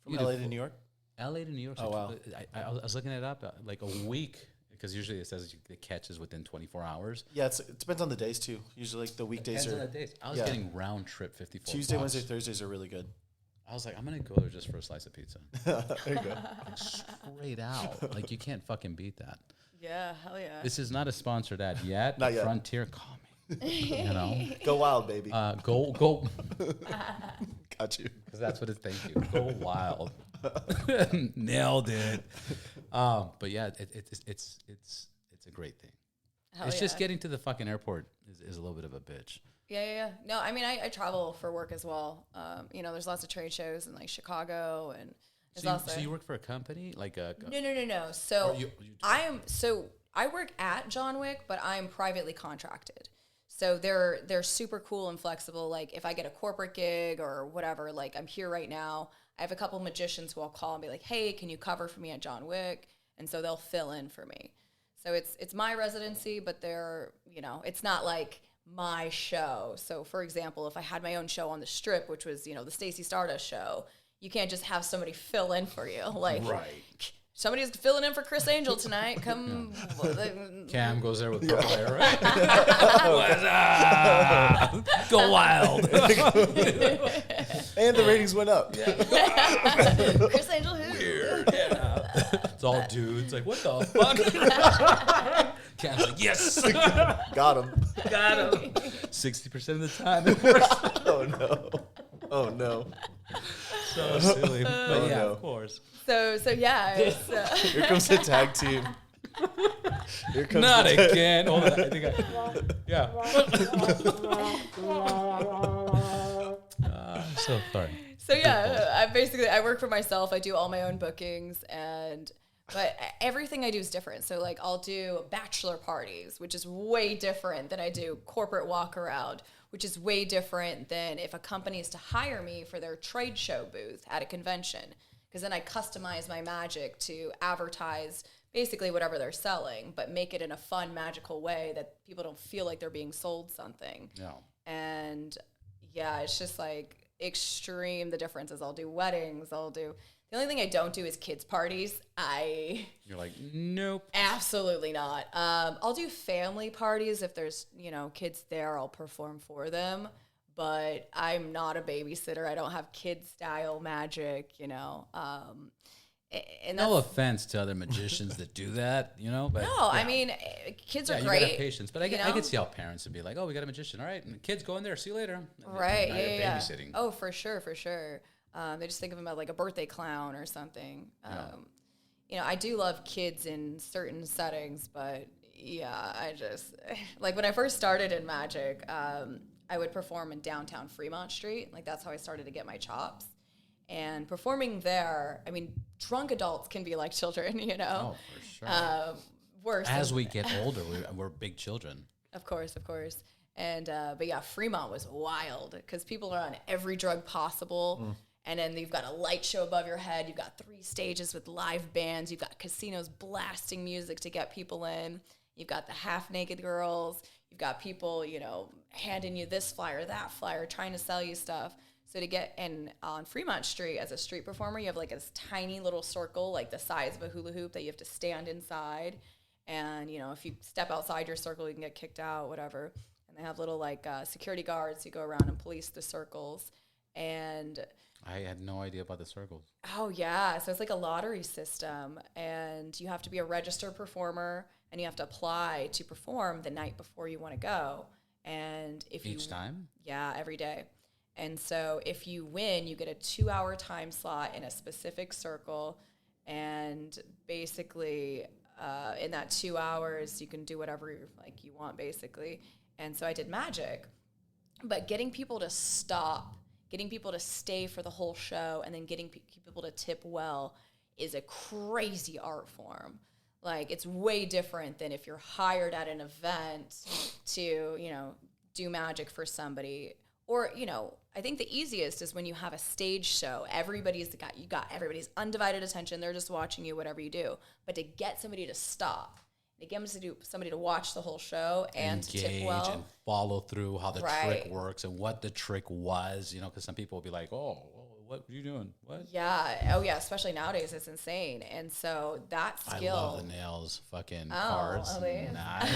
From LA to New York?
LA to New York.
Oh, wow.
I was looking it up like a week because usually it says the catch is within 24 hours.
Yeah, it depends on the days too. Usually like the weekdays
Depends
are
on the days. I was getting round trip 54.
Tuesday, Wednesday, Thursdays are really good.
I was like, I'm gonna go there just for a slice of pizza.
There you go.
Straight out, like you can't fucking beat that.
Yeah, hell yeah.
This is not a sponsored ad yet.
Not yet.
Frontier, call me.
Go wild, baby.
Go,
Got you.
because that's what it's. Thank you. Go wild. Nailed it. But yeah, it's a great thing.
Hell
It's just
yeah.
getting to the fucking airport is a little bit of a bitch.
Yeah. No, I mean, I travel for work as well. There's lots of trade shows in like Chicago and
So you work for a company like a
No. So
Or you
I work at John Wick, but I'm privately contracted. So they're super cool and flexible. Like if I get a corporate gig or whatever, like I'm here right now. I have a couple magicians who I'll call and be like, "Hey, can you cover for me at John Wick?" And so they'll fill in for me. So it's my residency, but it's not like my show. So for example, if I had my own show on the Strip, which was, the Stacey Stardust show, you can't just have somebody fill in for you. Like,
right.
Somebody's filling in for Chris Angel tonight. Come.
Cam goes there with purple hair, right? What's up? Go wild.
And the ratings went up.
Chris Angel who?
Weird. Yeah. It's all dudes. Like, what the fuck? Cam's like, yes.
Got him.
Got him. 60% of the time it works.
Oh no.
So silly. But yeah,
no.
of course.
So yeah. It's,
Here comes the tag team. Here comes
Not
the tag-
again. Hold on. I think yeah. So sorry.
So yeah, I work for myself. I do all my own bookings, but everything I do is different. So like I'll do bachelor parties, which is way different than I do corporate walk around, which is way different than if a company is to hire me for their trade show booth at a convention, because then I customize my magic to advertise basically whatever they're selling, but make it in a fun, magical way that people don't feel like they're being sold something.
No.
And yeah, it's just like extreme the differences. I'll do weddings. The only thing I don't do is kids parties.
You're like, nope.
Absolutely not. I'll do family parties if there's, kids there, I'll perform for them. But I'm not a babysitter. I don't have kid style magic, and
No offense to other magicians that do that, but
no,
yeah.
I mean, kids are
you
great.
gotta have patience, but I
you know?
could see how parents would be like, "Oh, we got a magician, all right, and the kids go in there, see you later."
Right?
Now you're
Yeah.
babysitting.
Oh, for sure. They just think of him as like a birthday clown or something. I do love kids in certain settings, but yeah, I just like when I first started in magic, I would perform in downtown Fremont Street. Like that's how I started to get my chops. And performing there, I mean, drunk adults can be like children,
Oh, for sure.
Worse.
As we get older, we're big children.
Of course. And, but yeah, Fremont was wild because people are on every drug possible. And then you've got a light show above your head. You've got 3 stages with live bands. You've got casinos blasting music to get people in. You've got the half-naked girls. You've got people, handing you this flyer, that flyer, trying to sell you stuff. So to get in on Fremont Street as a street performer, you have like this tiny little circle, like the size of a hula hoop that you have to stand inside. And, you know, if you step outside your circle, you can get kicked out, whatever. And they have little like security guards who go around and police the circles. And
I had no idea about the circles.
oh yeah, so it's like a lottery system, and you have to be a registered performer, and you have to apply to perform the night before you want to go. And if
Each time?
yeah, every day. And so if you win, you get a 2-hour time slot in a specific circle, and basically in that 2 hours, you can do whatever like you want, basically. And so I did magic, but getting people to stop, getting people to stay for the whole show, and then getting people to tip well is a crazy art form. Like, it's way different than if you're hired at an event to, you know, do magic for somebody. Or, you know, I think the easiest is when you have a stage show. You got everybody's undivided attention. They're just watching you, whatever you do. But to get somebody to stop, to get somebody to watch the whole show and to tip well,
and follow through how the
right.
trick works and what the trick was, you know, because some people will be like, oh, what are you doing? What?
yeah, oh yeah, especially nowadays, it's insane. And so that skill.
I love the nails, fucking cards. Nice.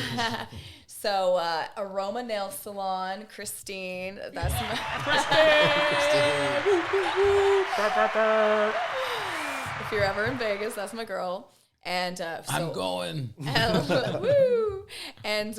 So Aroma Nail Salon, Christine. That's my Christine. If you're ever in Vegas, that's my girl. And
I'm going.
Woo! And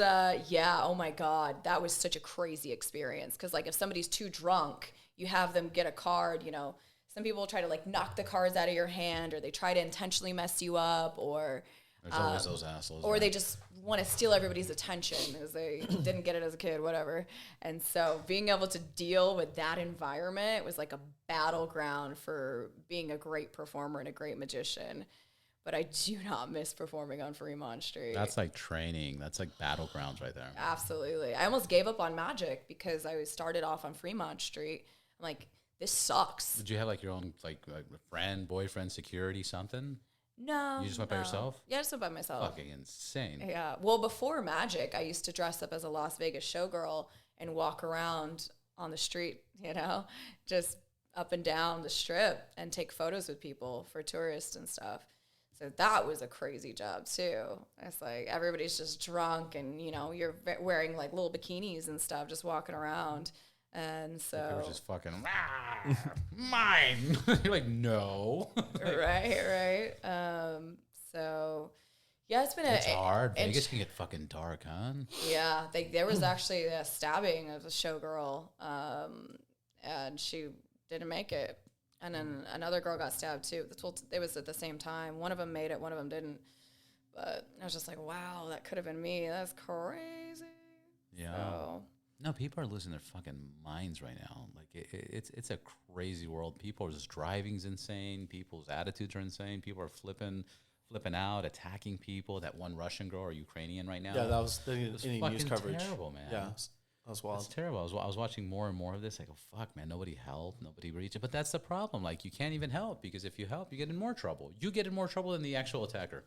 yeah, oh my God, that was such a crazy experience. Because like if somebody's too drunk, you have them get a card. You know, some people try to like knock the cards out of your hand, or they try to intentionally mess you up, or
there's always those assholes.
or
right?
they just want to steal everybody's attention because they didn't get it as a kid, whatever. And so being able to deal with that environment was like a battleground for being a great performer and a great magician. But I do not miss performing on Fremont Street.
That's like training. That's like battlegrounds right there.
Absolutely. I almost gave up on magic because I started off on Fremont Street. I'm like, this sucks.
Did you have like your own like friend, boyfriend, security, something?
No.
You just went by yourself?
Yeah, I just went by myself.
Fucking insane.
Yeah. Well, before magic, I used to dress up as a Las Vegas showgirl and walk around on the street, you know, just up and down the strip and take photos with people for tourists and stuff. So that was a crazy job too. It's like everybody's just drunk and, you know, you're wearing like little bikinis and stuff, just walking around. And so
they were just fucking mine. You're like, no.
right. So yeah, it's been
it's hard. Vegas can get fucking dark, huh?
Yeah, there was actually a stabbing of a showgirl, and she didn't make it. And then another girl got stabbed too. It was at the same time. One of them made it, one of them didn't. But I was just like, wow, that could have been me. That's crazy.
Yeah.
So.
No, people are losing their fucking minds right now. Like it's a crazy world. People are just driving's insane. People's attitudes are insane. People are flipping out, attacking people. That one Russian girl or Ukrainian right now.
Yeah, that was any news coverage.
Terrible, man.
Yeah. That was wild.
It's terrible. I was watching more and more of this. I go, fuck, man, nobody helped, nobody reached. But that's the problem. Like, you can't even help because if you help, you get in more trouble. You get in more trouble than the actual attacker.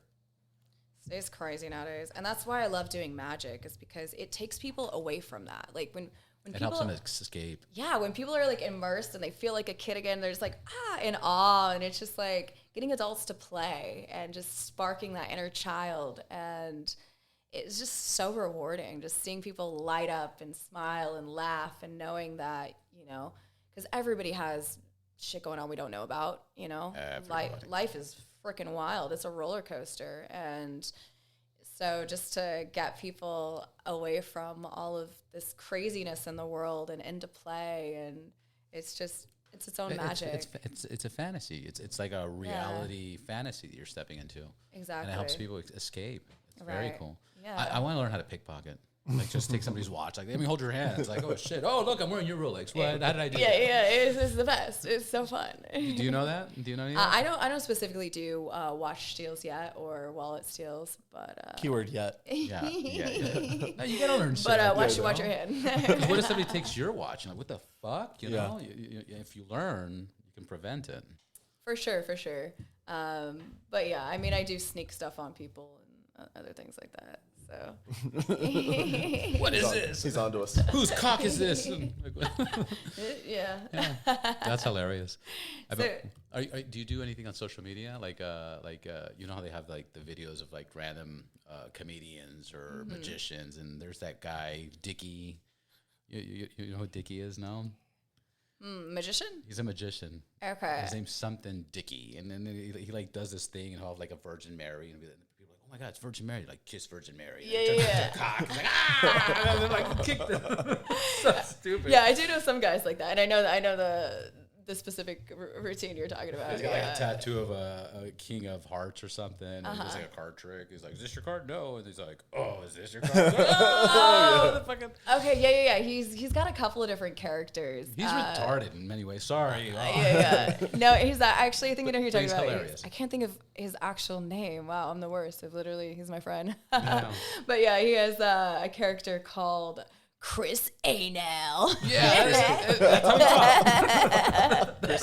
It's crazy nowadays. And that's why I love doing magic, is because it takes people away from that. Like, when
it
people,
helps them escape.
Yeah, when people are, like, immersed and they feel like a kid again, they're just like, in awe. And it's just, like, getting adults to play and just sparking that inner child. And it's just so rewarding, just seeing people light up and smile and laugh and knowing that, you know, because everybody has shit going on we don't know about, you know. Life is freaking wild. It's a roller coaster. And so just to get people away from all of this craziness in the world and into play, and it's its own magic.
It's a fantasy. It's like a reality fantasy that you're stepping into.
Exactly.
And it helps people escape. It's
Right.
very cool.
Yeah.
I want to learn how to pickpocket. Like, just take somebody's watch. Like, let me hold your hand. It's like, oh, shit. Oh, look, I'm wearing your Rolex. What? How did I do that?
Yeah, it's the best. It's so fun.
Do you know that? Do you know that?
I don't specifically do watch steals yet or wallet steals, but
Keyword yet.
Yeah. No, you gotta learn shit.
But watch your hand.
What if somebody takes your watch? You're like, what the fuck? You know, if you learn, you can prevent it.
For sure. But yeah, I mean, I do sneak stuff on people and other things like that. So
What is this?
He's onto us.
Whose cock is this?
yeah.
That's hilarious.
So-
Do you do anything on social media? Like you know how they have like the videos of like random comedians or magicians, and there's that guy Dickie. You know who Dickie is now?
Magician?
He's a magician.
Okay.
His name's something Dickie, and then he like does this thing and he'll have like a Virgin Mary, and people are like, oh my God, it's Virgin Mary, like kiss Virgin Mary.
Yeah.
Cock. He's like, ah, and then like kick them. So stupid.
Yeah, I do know some guys like that, and I know the specific routine you're talking about.
He's got like a tattoo of a king of hearts or something, and it's like a card trick. He's like, "Is this your card?" No, and he's like, "Oh, is this your card?" Like, oh, the fucking.
Okay, yeah. He's got a couple of different characters.
He's retarded in many ways. Sorry.
Yeah. No, he's actually I think you know who you're talking
He's
about.
hilarious.
I can't think of his actual name. Wow, I'm the worst. He's my friend.
Yeah.
But yeah, he has a character called Chris Anal.
Yeah, that's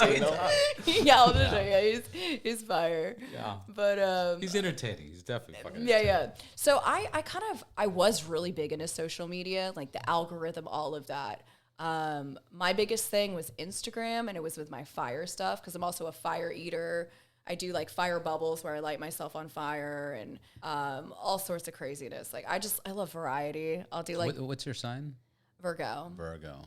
Yeah, I'll just show you. He's fire.
Yeah.
But
he's entertaining. He's definitely fucking
yeah. So I was really big into social media, like the algorithm, all of that. My biggest thing was Instagram, and it was with my fire stuff because I'm also a fire eater. I do like fire bubbles where I light myself on fire and all sorts of craziness. Like I love variety. I'll do like
what's your sign?
Virgo.
Virgo. Okay.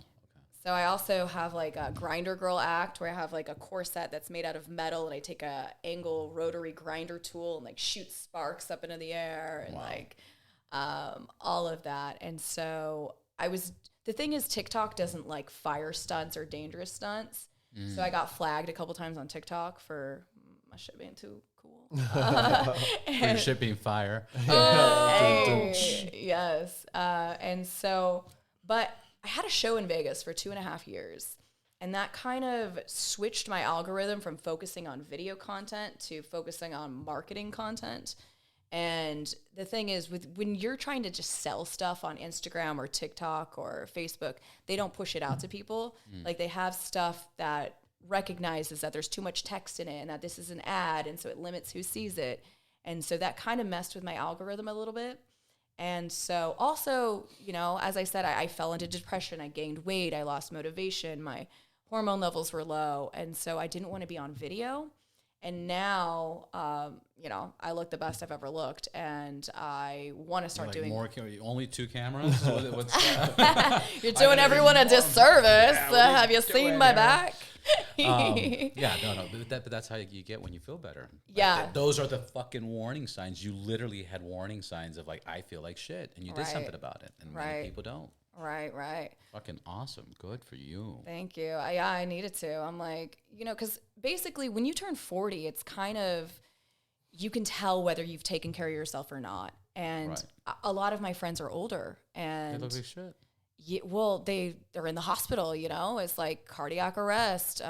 So I also have like a grinder girl act where I have like a corset that's made out of metal, and I take a angle rotary grinder tool and like shoot sparks up into the air and like all of that. And so the thing is TikTok doesn't like fire stunts or dangerous stunts. So I got flagged a couple times on TikTok for my shit being too cool.
Your shit being fire.
Yes. And so, but I had a show in Vegas for 2.5 years, and that kind of switched my algorithm from focusing on video content to focusing on marketing content. And the thing is, when you're trying to just sell stuff on Instagram or TikTok or Facebook, they don't push it out to people. Like they have stuff that recognizes that there's too much text in it and that this is an ad, and so it limits who sees it. And so that kind of messed with my algorithm a little bit. And so also, you know, as I said, I fell into depression. I gained weight. I lost motivation. My hormone levels were low. And so I didn't want to be on video. And now, you know, I look the best I've ever looked, and I want to start doing
more. Only 2 cameras. What's
You're doing everyone a disservice. Have you seen my back?
Yeah, no, but that's how you get when you feel better.
Yeah,
like those are the fucking warning signs. You literally had warning signs of like, I feel like shit, and you did something about it, and many people don't.
Right.
Fucking awesome. Good for you.
Thank you. I needed to. I'm like, you know, because basically when you turn 40, it's kind of, you can tell whether you've taken care of yourself or not. And a lot of my friends are older, and
they look like shit.
Yeah, well, they're in the hospital, you know, it's like cardiac arrest.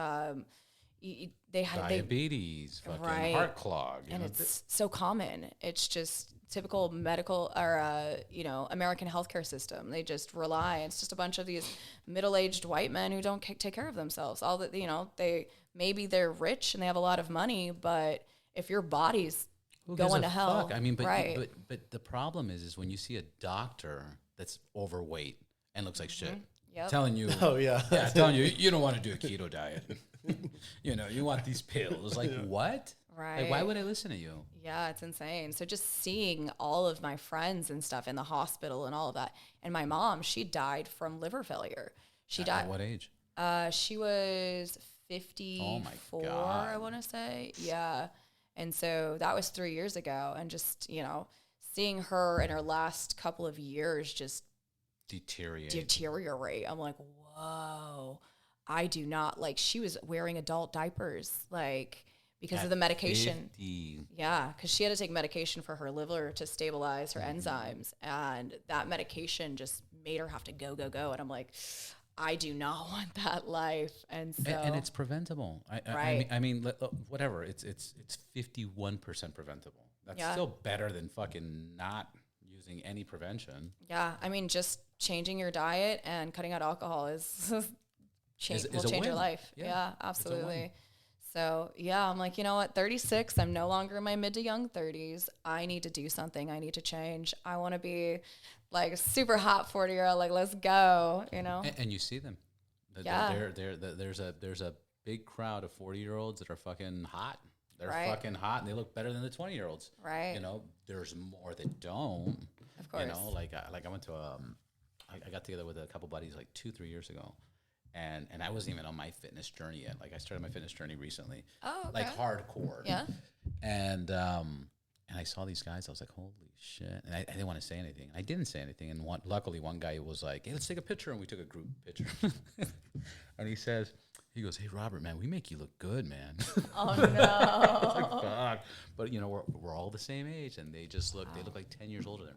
They had
diabetes, fucking heart clog,
and it's so common. It's just typical medical or you know, American healthcare system. They just rely. It's just a bunch of these middle-aged white men who don't take care of themselves. All that, you know, they're rich and they have a lot of money, but if your body's going to hell,
fuck? I mean, but the problem is when you see a doctor that's overweight and looks like shit, telling you, telling you, you don't want to do a keto diet. You know, you want these pills. Like, what?
Right.
Like, why would I listen to you?
Yeah, it's insane. So just seeing all of my friends and stuff in the hospital and all of that. And my mom, she died from liver failure. She died.
At what age?
She was 54,
oh my God.
I want to say. Yeah. And so that was 3 years ago. And just, you know, seeing her in her last couple of years just deteriorate. I'm like, whoa, I do not, like, she was wearing adult diapers, like, because of the medication.
50.
Yeah, because she had to take medication for her liver to stabilize her enzymes. And that medication just made her have to go. And I'm like, I do not want that life. And so,
and it's preventable. I mean, whatever. It's 51% preventable. That's still better than fucking not using any prevention.
Yeah, I mean, just changing your diet and cutting out alcohol will change your life. Yeah, absolutely. So yeah, I'm like, you know what, 36, I'm no longer in my mid to young 30s. I need to do something. I need to change. I want to be like a super hot 40-year-old, like, let's go, you know?
And you see them.
Yeah.
There's a big crowd of 40-year-olds that are fucking hot. They're
Right.
fucking hot, and they look better than the 20-year-olds.
Right.
You know, there's more that don't.
Of course.
You know, I went to I got together with a couple buddies like 2-3 years ago, and I wasn't even on my fitness journey yet. Like I started my fitness journey recently.
Oh, okay.
Like hardcore.
Yeah.
And I saw these guys. I was like, holy shit! And I didn't want to say anything. I didn't say anything. And luckily, one guy was like, hey, let's take a picture. And we took a group picture. And he goes, hey, Robert, man, we make you look good, man.
Oh, no.
Like, fuck. But, you know, we're all the same age, and they look like 10 years older than.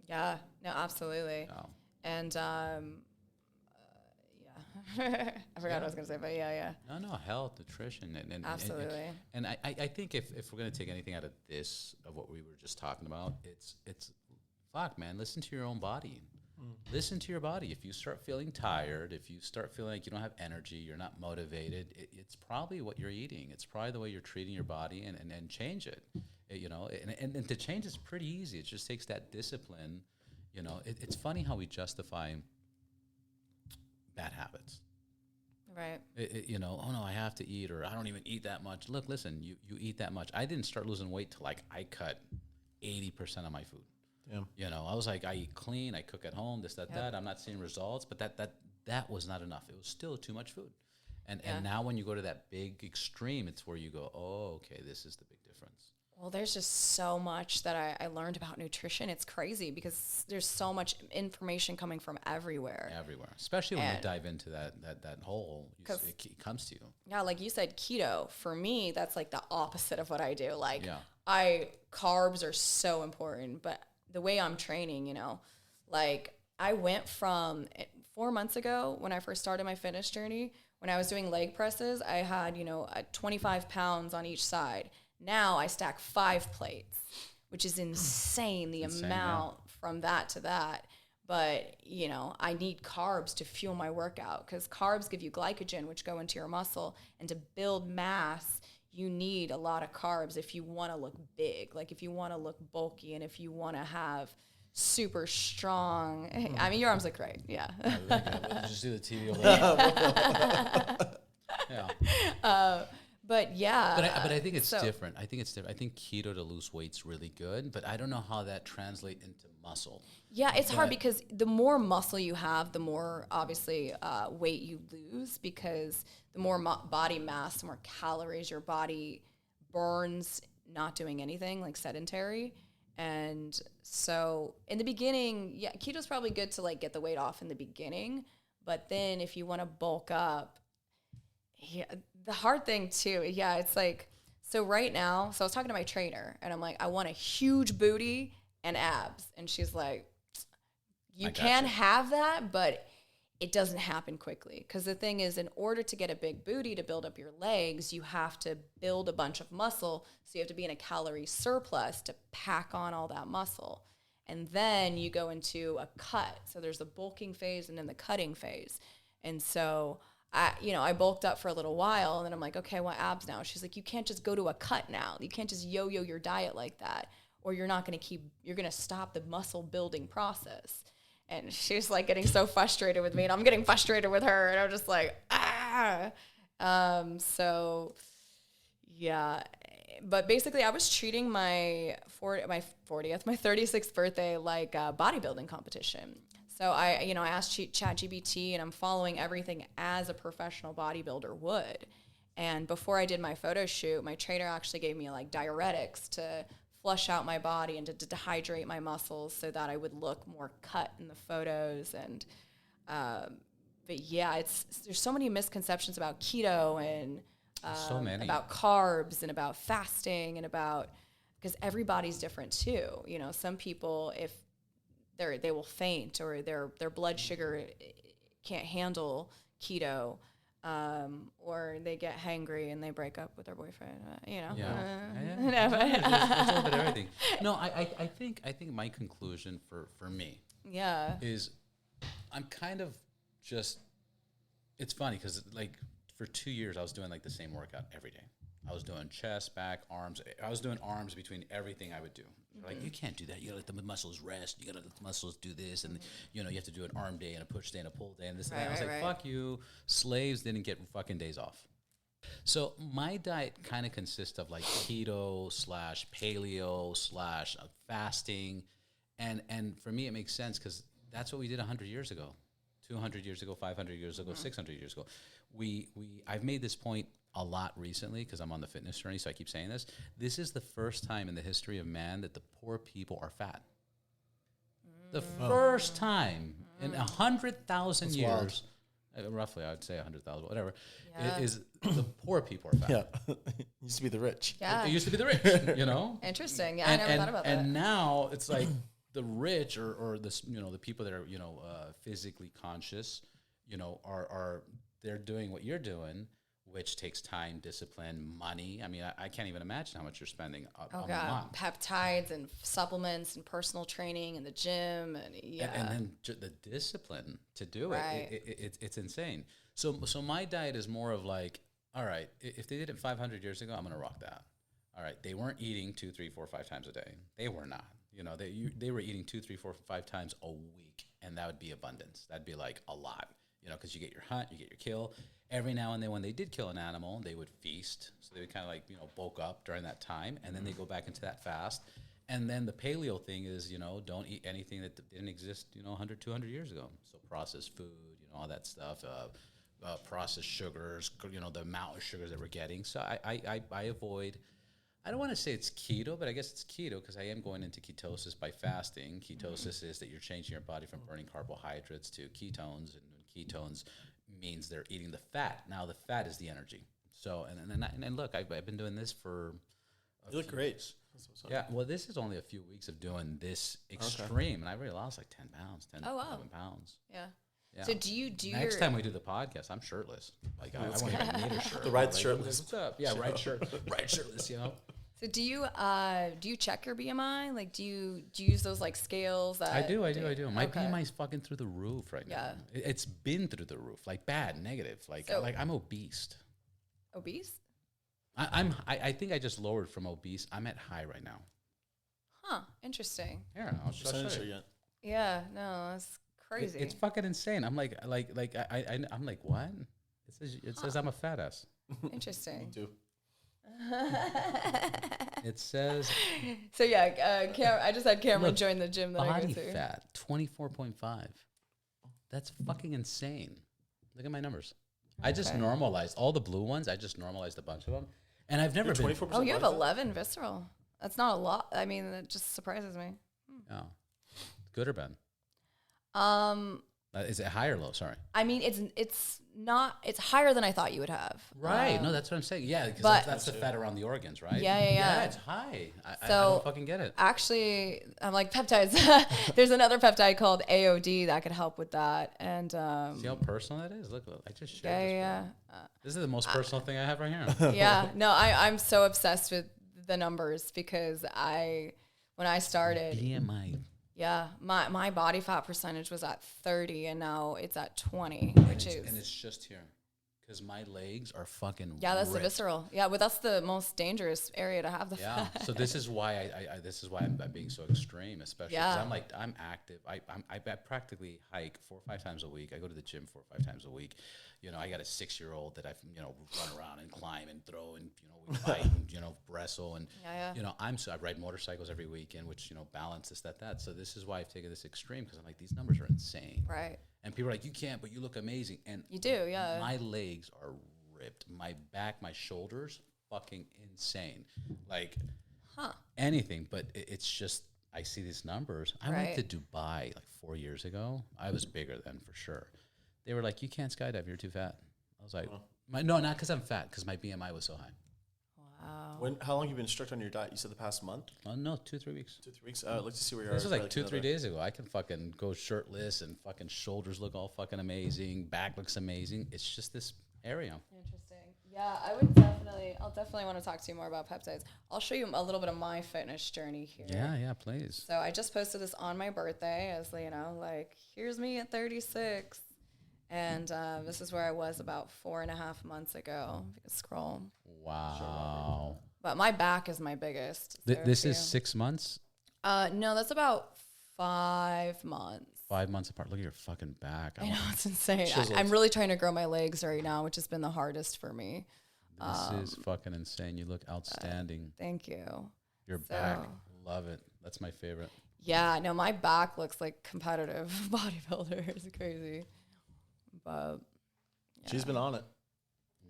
Yeah. No, absolutely.
Oh.
And, yeah. I forgot what I was going to say, but yeah.
No, health, nutrition. And
Absolutely.
And I think if we're going to take anything out of this, of what we were just talking about, it's fuck, man, listen to your own body. Listen to your body. If you start feeling tired, if you start feeling like you don't have energy, you're not motivated, it's probably what you're eating. It's probably the way you're treating your body, and change it. You know, and to change is pretty easy. It just takes that discipline. You know, it's funny how we justify bad habits.
Right.
You know, oh no, I have to eat, or I don't even eat that much. Look, listen, you eat that much. I didn't start losing weight till like I cut 80% of my food.
Yeah.
You know, I was like, I eat clean, I cook at home, this, that, that. I'm not seeing results, but that was not enough. It was still too much food. And now when you go to that big extreme, it's where you go, oh, okay, this is the big difference.
Well, there's just so much that I learned about nutrition. It's crazy because there's so much information coming from everywhere.
Everywhere. Especially when you dive into that hole, it comes to you.
Yeah, like you said, keto. For me, that's like the opposite of what I do. Like,
Yeah.
Carbs are so important, but the way I'm training, you know, like I went from 4 months ago when I first started my fitness journey, when I was doing leg presses, I had, 25 pounds on each side. Now I stack 5 plates, which is insane, the amount from that to that. But, I need carbs to fuel my workout because carbs give you glycogen, which go into your muscle. And to build mass, you need a lot of carbs if you want to look big, like if you want to look bulky and if you want to have super strong. I mean, your arms look great. Yeah.
Just do the TV over there. Yeah.
But yeah.
But I think it's different. I think keto to lose weight's really good, but I don't know how that translates into muscle.
Yeah, it's hard because the more muscle you have, the more obviously weight you lose because the more body mass, the more calories your body burns not doing anything, like sedentary. And so in the beginning, keto's probably good to like get the weight off in the beginning, but then if you want to bulk up, the hard thing too, it's like, so right now, so I was talking to my trainer and I'm like, I want a huge booty and abs. And she's like, you can have that, but it doesn't happen quickly. Because the thing is, in order to get a big booty to build up your legs, you have to build a bunch of muscle. So you have to be in a calorie surplus to pack on all that muscle. And then you go into a cut. So there's the bulking phase and then the cutting phase. And so I bulked up for a little while and then I'm like, okay, I want abs now. She's like, you can't just go to a cut now. You can't just yo-yo your diet like that, or you're going to stop the muscle building process. And she's like getting so frustrated with me and I'm getting frustrated with her. And I'm just like, so yeah. But basically I was treating my 36th birthday like a bodybuilding competition. So I asked ChatGPT and I'm following everything as a professional bodybuilder would. And before I did my photo shoot, my trainer actually gave me like diuretics to flush out my body and to dehydrate my muscles so that I would look more cut in the photos. And, but yeah, there's so many misconceptions about keto and
so many
about carbs and about fasting and because everybody's different too. Some people, if they will faint or their blood sugar can't handle keto, or they get hangry and they break up with their boyfriend.
There's a little bit of everything. No, I think my conclusion for me, is I'm kind of just. It's funny because like for 2 years, I was doing like the same workout every day. I was doing chest, back, arms. I was doing arms between everything I would do. Like, you can't do that. You gotta let the muscles rest. You gotta let the muscles do this. And, you know, you have to do an arm day and a push day and a pull day and this and that. I was like, fuck you. Slaves didn't get fucking days off. So my diet kind of consists of like keto / paleo / fasting. And for me, it makes sense because that's what we did 100 years ago, 200 years ago, 500 years ago, 600 years ago. I've made this point a lot recently because I'm on the fitness journey, so I keep saying this. This is the first time in the history of man that the poor people are fat. The first time in 100,000 years, roughly, I would say 100,000, whatever, is the poor people are fat.
Yeah, it used to be the rich.
Yeah.
It used to be the rich, you know?
Interesting. Yeah, I never thought about that.
And now it's like the rich or the, you know, the people that are, you know, physically conscious, you know, are they're doing what you're doing, which takes time, discipline, money. I mean, I can't even imagine how much you're spending on a month.
Peptides and supplements and personal training and the gym and
and then the discipline to do
Right.
it's insane. So my diet is more of like, all right, if they did it 500 years ago, I'm gonna rock that. All right, they weren't eating 2, 3, 4, 5 times a day. They were not. You know, they were eating 2, 3, 4, 5 times a week, and that would be abundance. That'd be like a lot. You know, because you get your hunt, you get your kill. Every now and then when they did kill an animal, they would feast. So they would kind of like, you know, bulk up during that time. And then they go back into that fast. And then the paleo thing is, you know, don't eat anything that didn't exist, you know, 100, 200 years ago. So processed food, you know, all that stuff, processed sugars, you know, the amount of sugars that we're getting. So I avoid, I don't want to say it's keto, but I guess it's keto because I am going into ketosis by fasting. Ketosis is that you're changing your body from burning carbohydrates to ketones, and ketones means they're eating the fat. Now the fat is the energy. So and look, I've been doing this for
You look great.
Yeah, well, this is only a few weeks of doing this extreme, and I already lost like 10 pounds, 11 pounds.
Yeah.
Yeah.
So do you do
Next time we do the podcast, I'm shirtless. Like I won't even need a shirt.
The right
like,
shirtless.
What's up? Yeah, right shirtless. You know.
So do you check your BMI? Like, do you use those like scales? That
I do. My
Okay.
BMI is fucking through the roof right now.
Yeah.
It's been through the roof, like bad, negative. Like I'm obese.
Obese?
I think I just lowered from obese. I'm at high right now.
Huh. Interesting.
Here, I'll show you.
Yet.
Yeah. No, that's crazy.
It's fucking insane. I'm like I'm like what? It says I'm a fat ass.
Interesting.
Me too.
It says.
So yeah, I just had Cameron
Look,
join the gym that I go
body
to.
fat 24.5. That's fucking insane. Look at my numbers. I just normalized all the blue ones. I just normalized a bunch of them, and I've never been.
24%
Oh, you have
body fat?
11 visceral. That's not a lot. I mean, that just surprises me.
Oh, good or bad? Is it high or low? Sorry.
I mean, it's not. It's higher than I thought you would have.
Right. No, that's what I'm saying. Yeah, because
but-
that's the fat around the organs, right?
Yeah.
Yeah, it's high. I don't fucking get it.
Actually, I'm like peptides. There's another peptide called AOD that could help with that. And
See how personal that is? Look, I just shared this.
yeah.
This is the most personal thing I have right here.
Yeah. No, I'm so obsessed with the numbers because when I started,
BMI.
yeah, my body fat percentage was at 30 and now it's at 20, which is.
And it's just here. Because my legs are fucking
Yeah, that's the
ripped.
visceral. Yeah, but that's the most dangerous area to have the fat.
So this is why I'm being so extreme, especially because I'm active. I practically hike 4 or 5 times a week. I go to the gym 4 or 5 times a week. You know, I got a 6-year-old that I run around and climb and throw and we fight and wrestle and I ride motorcycles every weekend, which balance this that. So this is why I've taken this extreme because I'm like these numbers are insane.
Right.
And people are like, you can't, but you look amazing. And
you do, yeah.
My legs are ripped. My back, my shoulders, fucking insane. Like anything, but it's just, I see these numbers. I went to Dubai like 4 years ago. I was bigger then for sure. They were like, you can't skydive, you're too fat. I was like, no, not because I'm fat, because my BMI was so high.
Wow.
How long have you been strict on your diet? You said the past month?
Oh, no, 2-3 weeks.
2-3 weeks? I'd like to see where you are.
This was like 2-3 days ago. I can fucking go shirtless and fucking shoulders look all fucking amazing. Back looks amazing. It's just this area.
Interesting. Yeah, I'll definitely want to talk to you more about peptides. I'll show you a little bit of my fitness journey here.
Yeah, please.
So I just posted this on my birthday as, like, here's me at 36. And this is where I was about 4.5 months ago. If you can scroll.
Wow.
But my back is my biggest.
This is 6 months?
No, that's about 5 months.
5 months apart. Look at your fucking back.
I know, it's insane. I'm really trying to grow my legs right now, which has been the hardest for me.
This is fucking insane. You look outstanding.
Thank you.
Your back. Love it. That's my favorite.
Yeah, no, my back looks like competitive bodybuilder. It's crazy. But yeah.
She's been on it.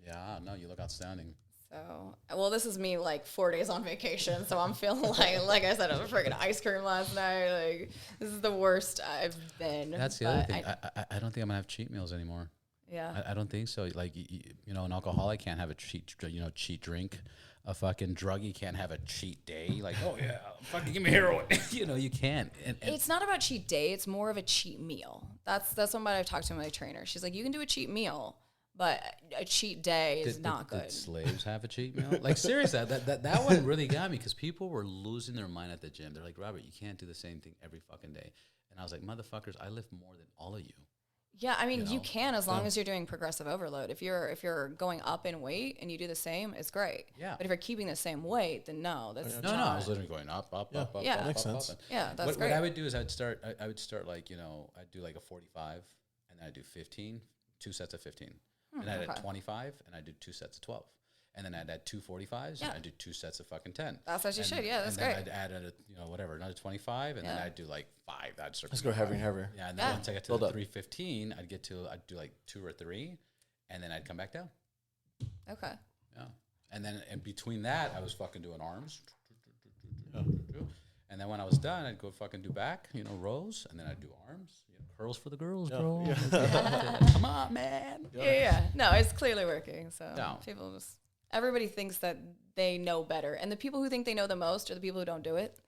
Yeah, no, you look outstanding.
So, well, this is me like 4 days on vacation. So I'm feeling like I said, I was freaking ice cream last night. Like, this is the worst I've been.
That's the other thing. I don't think I'm going to have cheat meals anymore.
Yeah.
I don't think so. Like, you know, an alcoholic can't have a cheat drink. A fucking druggie can't have a cheat day. Like, oh yeah, fucking give me heroin. You know, you can't. And
it's not about cheat day. It's more of a cheat meal. That's somebody I've talked to my trainer. She's like, you can do a cheat meal, but a cheat day is not good.
Did slaves have a cheat meal? Like, seriously, that one really got me because people were losing their mind at the gym. They're like, Robert, you can't do the same thing every fucking day. And I was like, motherfuckers, I lift more than all of you.
Yeah, I mean, you can as long as you're doing progressive overload. If you're going up in weight and you do the same, it's great.
Yeah.
But if you're keeping the same weight, then no, that's
no. I was literally going up.
Yeah.
That makes sense.
Yeah, that's great.
What I would do is I would start like, you know, I'd do like a 45 and then I'd do 15, 2 sets of 15. And I'd add 25 and I'd do 2 sets of 12. And then I'd add 2 45s and I'd do 2 sets of fucking 10.
That's what you should. Yeah, that's
great.
great.
I'd add another 25 and then I'd do like 5. I'd start.
Let's go heavier and heavier.
Yeah, and then once I get to the 315, I'd do like 2 or 3, and then I'd come back down.
Okay.
Yeah, and then in between that, I was fucking doing arms. And then when I was done, I'd go fucking do back, you know, rows, and then I'd do arms. You know, curls for the girls, bro. Yeah. Come on, man.
Yeah. No, it's clearly working. So
No.
people everybody thinks that they know better. And the people who think they know the most are the people who don't do it.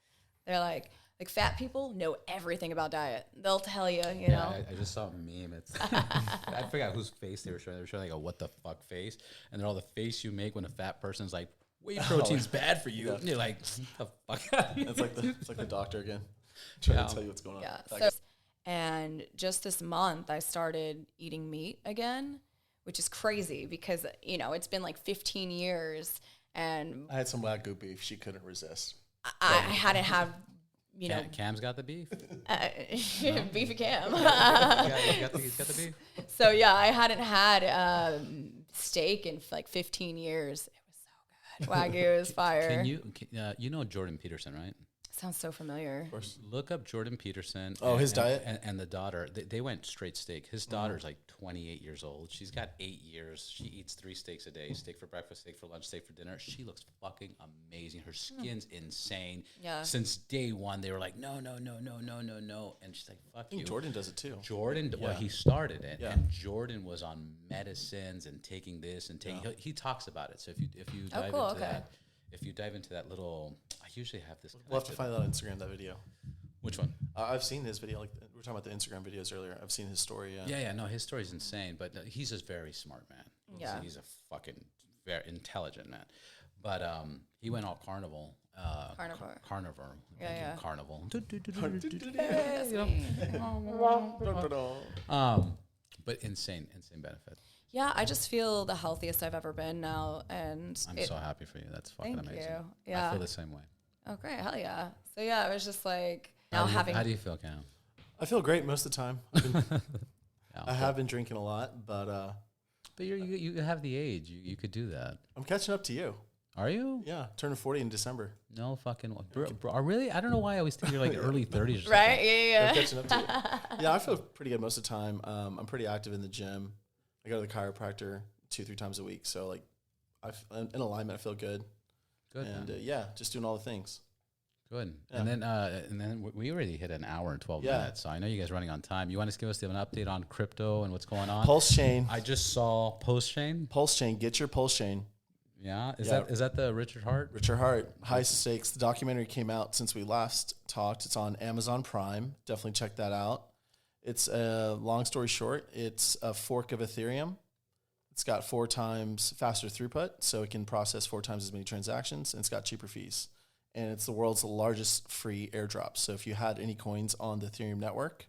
They're like fat people know everything about diet. They'll tell you, you know.
I just saw a meme. It's I forgot whose face they were showing. They were showing like a what the fuck face. And they're all the face you make when a fat person's like, whey protein's bad for you. Yeah. And you're like, the fuck?
It's like the doctor again. Trying to tell you what's going on.
Yeah. And just this month, I started eating meat again, which is crazy because, you know, it's been like 15 years. And
I had some Wagyu beef. She couldn't resist.
I hadn't had, you know.
Cam's got the beef.
Beefy Cam.
He's got the beef.
So, yeah, I hadn't had steak in like 15 years. It was so good. Wagyu is fire.
Can you know Jordan Peterson, right?
Sounds so familiar.
Of course.
Look up Jordan Peterson.
His diet?
And the daughter. They went straight steak. His daughter's like 28 years old. She's got 8 years. She eats 3 steaks a day. Steak for breakfast, steak for lunch, steak for dinner. She looks fucking amazing. Her skin's insane.
Yeah.
Since day one, they were like, no. And she's like, fuck you.
Jordan does it too.
Well, he started it. Yeah. And Jordan was on medicines and taking this and taking. He talks about it. So if you dive into that. If you dive into that little, I usually have this.
We'll have to find that on Instagram, that video.
Which one?
I've seen his video. Like we were talking about the Instagram videos earlier. I've seen his story.
Yeah. No, his story's insane. But he's just very smart man.
Yeah.
He's a fucking very intelligent man. But he went all carnivore. Carnivore.
Yeah.
Carnival. But insane benefit.
Yeah, I just feel the healthiest I've ever been now, and
I'm so happy for you. That's fucking amazing.
Thank you. Yeah,
I feel the same way.
Oh, great, hell yeah. So yeah, it was just like
How do you feel, Cam?
I feel great most of the time. I have been drinking a lot, but
you have the age. You could do that.
I'm catching up to you.
Are you?
Yeah, turning 40 in December.
No fucking bro, really? I don't know why I always think you're like early 30s.
Right? Yeah.
I'm catching up to you. Yeah, I feel pretty good most of the time. I'm pretty active in the gym. I go to the chiropractor 2-3 times a week. So like, in alignment, I feel good.
Good.
And just doing all the things.
Good. Yeah. And then we already hit an hour and 12 minutes. So I know you guys are running on time. You want to give us an update on crypto and what's going on?
Pulse Chain.
I just saw Pulse Chain.
Pulse Chain. Get your Pulse Chain.
Yeah. Is that the Richard Hart?
Richard Hart. High Stakes. The documentary came out since we last talked. It's on Amazon Prime. Definitely check that out. It's a long story short. It's a fork of Ethereum. It's got 4 times faster throughput, so it can process 4 times as many transactions, and it's got cheaper fees. And it's the world's largest free airdrop. So if you had any coins on the Ethereum network,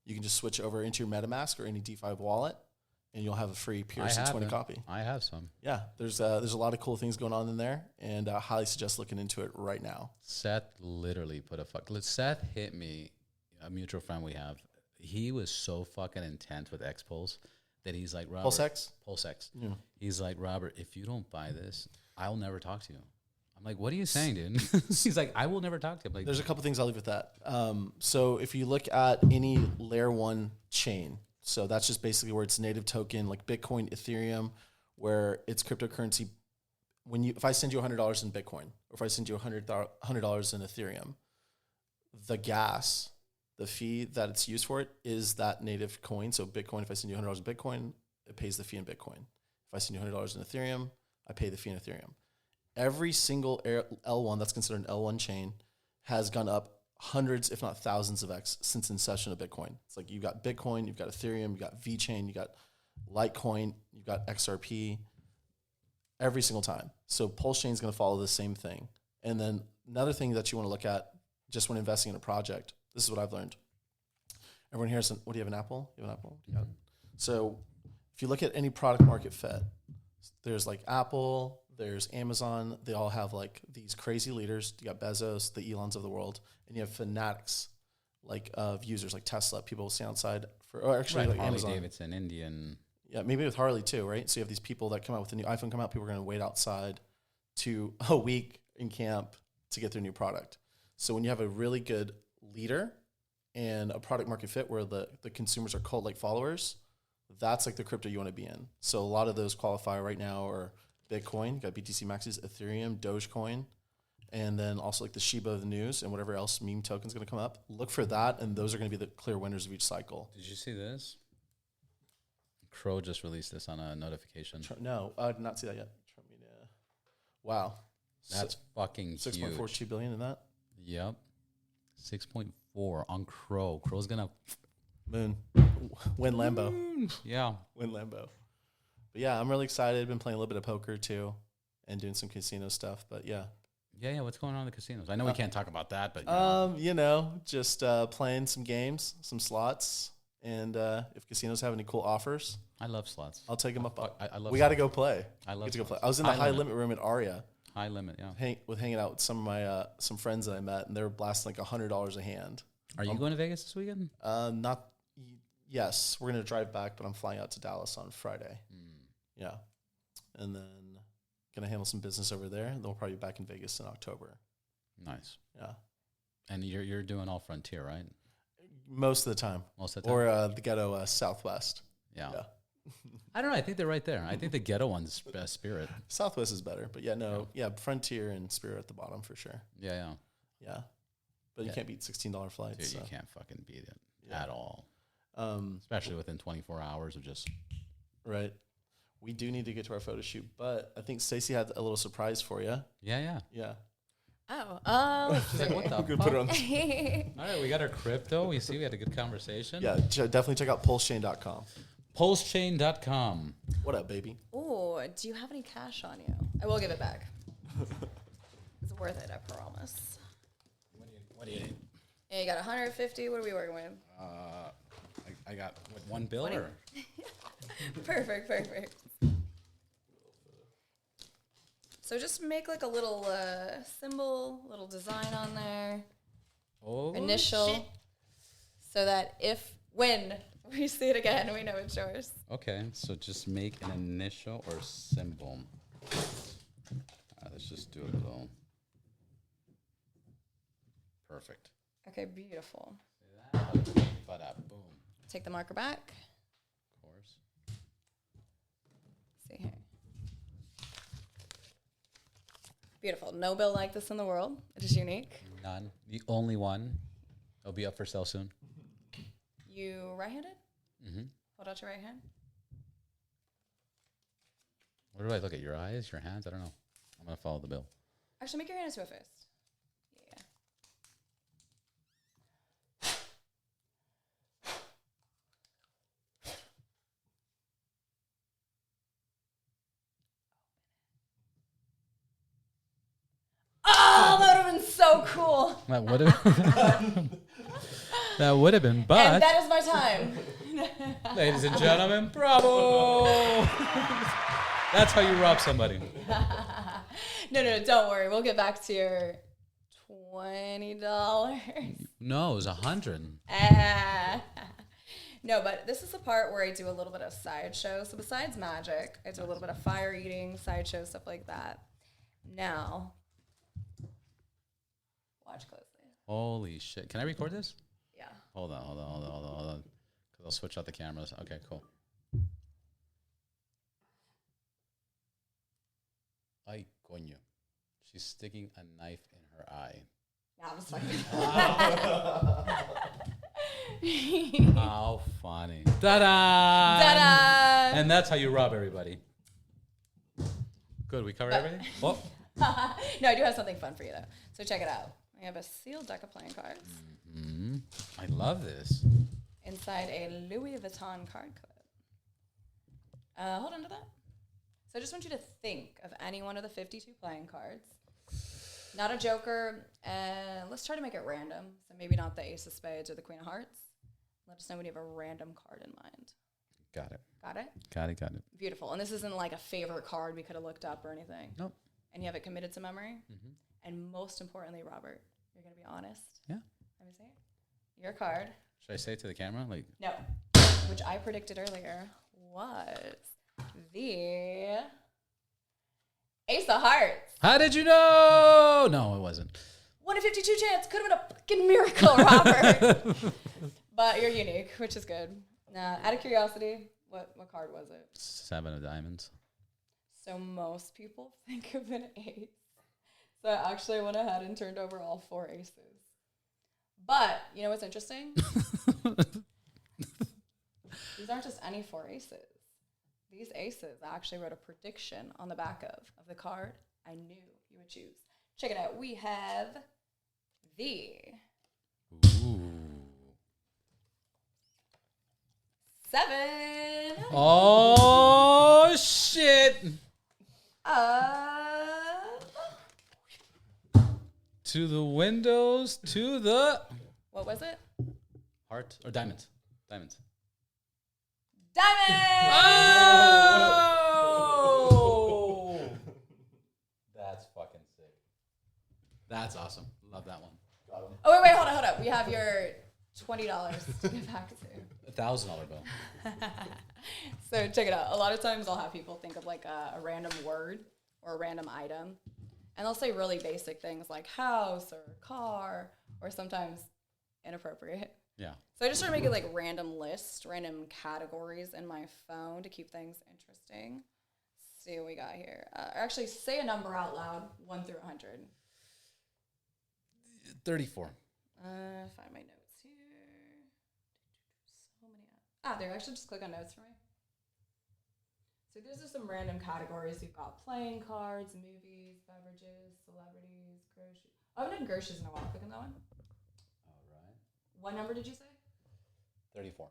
You can just switch over into your MetaMask or any DeFi wallet, and you'll have a free PRC20 copy.
I have some.
Yeah, there's a lot of cool things going on in there, and I highly suggest looking into it right now.
Seth literally put Seth hit me, a mutual friend we have. He was so fucking intense with X-Pulse that he's like, Robert. PulseX. Yeah. He's like, Robert, if you don't buy this, I'll never talk to you. I'm like, what are you saying, dude? He's like, I will never talk to him. Like,
there's a couple things I'll leave with that. So if you look at any layer 1 chain, so that's just basically where it's native token, like Bitcoin, Ethereum, where it's cryptocurrency. If I send you $100 in Bitcoin, or if I send you $100 in Ethereum, the fee that it's used for it is that native coin. So Bitcoin, if I send you $100 in Bitcoin, it pays the fee in Bitcoin. If I send you $100 in Ethereum, I pay the fee in Ethereum. Every single L1 that's considered an L1 chain has gone up hundreds, if not thousands of X since inception of Bitcoin. It's like you've got Bitcoin, you've got Ethereum, you've got VeChain, you've got Litecoin, you've got XRP, every single time. So Pulse Chain is going to follow the same thing. And then another thing that you want to look at just when investing in a project, this is what I've learned. Everyone here, what do you have, an Apple? You have an Apple? Yeah. So if you look at any product market fit, there's like Apple, there's Amazon. They all have like these crazy leaders. You got Bezos, the Elons of the world, and you have fanatics like of users like Tesla. People stand outside or actually like
Harley
Amazon.
Davidson, Indian.
Yeah, maybe with Harley too, right? So you have these people that come out with the new iPhone come out. People are going to wait outside to a week in camp to get their new product. So when you have a really good leader and a product market fit where the consumers are cult-like followers, that's like the crypto you want to be in. So a lot of those qualify right now are Bitcoin, you got BTC Maxis, Ethereum, Dogecoin, and then also like the Shiba of the news and whatever else meme token is going to come up. Look for that, and those are going to be the clear winners of each cycle.
Did you see this? Crow just released this on a notification.
No, I did not see that yet. Wow.
That's fucking
6.42 billion in that?
Yep. 6.4 on Crow. Crow's going to...
Win Lambo.
Yeah.
Win Lambo. But yeah, I'm really excited. Been playing a little bit of poker too and doing some casino stuff. But yeah.
Yeah. What's going on in the casinos? I know we can't talk about that, but
just playing some games, some slots, and if casinos have any cool offers,
I love slots.
I'll take them up.
I love.
We got to go play.
I love.
To go play. I was in the high limit room at Aria.
High limit, yeah.
Hanging out with some of my some friends that I met, and they were blasting like $100 a hand.
Are you going to Vegas this weekend?
Not. Yes, we're gonna drive back, but I'm flying out to Dallas on Friday. Yeah, and then gonna handle some business over there. And then we'll probably be back in Vegas in October.
Nice.
Yeah.
And you're doing all Frontier, right?
Most of the time. Or the ghetto Southwest.
Yeah. I don't know. I think they're right there. I think the ghetto one's Spirit.
Southwest is better, but Frontier and Spirit at the bottom for sure.
Yeah.
But you can't beat $16 flights.
Dude,
so.
You can't fucking beat it at all. Especially within 24 hours of just...
Right. We do need to get to our photo shoot, but I think Stacey had a little surprise for you.
Yeah.
Oh.
She's like, what the fuck?
Put it on.
All right, we got our crypto. We had a good conversation.
Yeah, definitely check out pulsechain.com.
Pulsechain.com.
What up, baby?
Oh, do you have any cash on you? I will give it back. It's worth it, I promise.
What do you need?
Yeah, you got 150. What are we working with?
I got one bill or?
Perfect. So just make like a little symbol, little design on there.
Oh,
initial. Shit. So that when we see it again, we know it's yours.
Okay, so just make an initial or symbol. Let's just do a little. Perfect.
Okay, beautiful.
Boom.
Take the marker back.
Of course.
See here. Beautiful. No bill like this in the world. It is unique.
None. The only one. It'll be up for sale soon.
You right-handed?
Mm-hmm.
Hold out your right hand.
Where do I look at? Your eyes, your hands? I don't know. I'm going to follow the bill.
Actually, make your hand into a fist. Oh, that would have been so cool.
That That would have been,
And
but
that is my time.
ladies and gentlemen, bravo! That's how you rob somebody.
No, don't worry. We'll get back to your $20.
No, it was 100.
No, but this is the part where I do a little bit of sideshow. So besides magic, I do a little bit of fire eating, sideshow, stuff like that. Now, watch closely.
Holy shit! Can I record this?
Yeah.
Hold on. Because I'll switch out the cameras. Okay, cool. Ay, coño. She's sticking a knife in her eye.
Yeah, I was fucking.
How funny. Ta-da!
Ta-da!
And that's how you rob everybody. Good, we covered everything? Oh.
No, I do have something fun for you, though. So check it out. I have a sealed deck of playing cards.
Mm-hmm. I love this.
Inside a Louis Vuitton card clip. Hold on to that. So I just want you to think of any one of the 52 playing cards. Not a joker. Let's try to make it random. So maybe not the Ace of Spades or the Queen of Hearts. Let us know when you have a random card in mind.
Got it.
Got it?
Got it.
Beautiful. And this isn't like a favorite card we could have looked up or anything.
Nope.
And you have it committed to memory.
Mm-hmm.
And most importantly, Robert, you're going to be honest.
Yeah.
Let me see it. Your card.
Should I say it to the camera? Like,
No. Which I predicted earlier was the Ace of Hearts.
how did you know? No, it wasn't.
1 in 52 chance. Could have been a fucking miracle, Robert. But you're unique, which is good. Now, out of curiosity, what card was it?
7 of diamonds.
So most people think of an ace. So I actually went ahead and turned over all 4 aces. But, you know what's interesting? These aren't just any 4 aces. These aces, I actually wrote a prediction on the back of the card I knew you would choose. Check it out. We have the
Ooh.
7
Oh, shit. To the windows, to the
what was it?
heart or diamonds.
Diamond!
Oh! That's fucking sick. That's awesome. Love that one.
Oh, wait, hold on. We have your $20 to get back to.
$1,000 bill.
So check it out. A lot of times I'll have people think of like a random word or a random item. And they'll say really basic things like house or car or sometimes inappropriate.
Yeah.
So I just started making like random lists, random categories in my phone to keep things interesting. Let's see what we got here. Actually, say a number out loud, 1 through 100.
34.
Find my notes here. So many. There. Actually, just click on notes for me. So these are some random categories. You've got playing cards, movies, beverages, celebrities, groceries. I haven't done groceries in a while. Click on that one.
All right.
What number did you say?
34.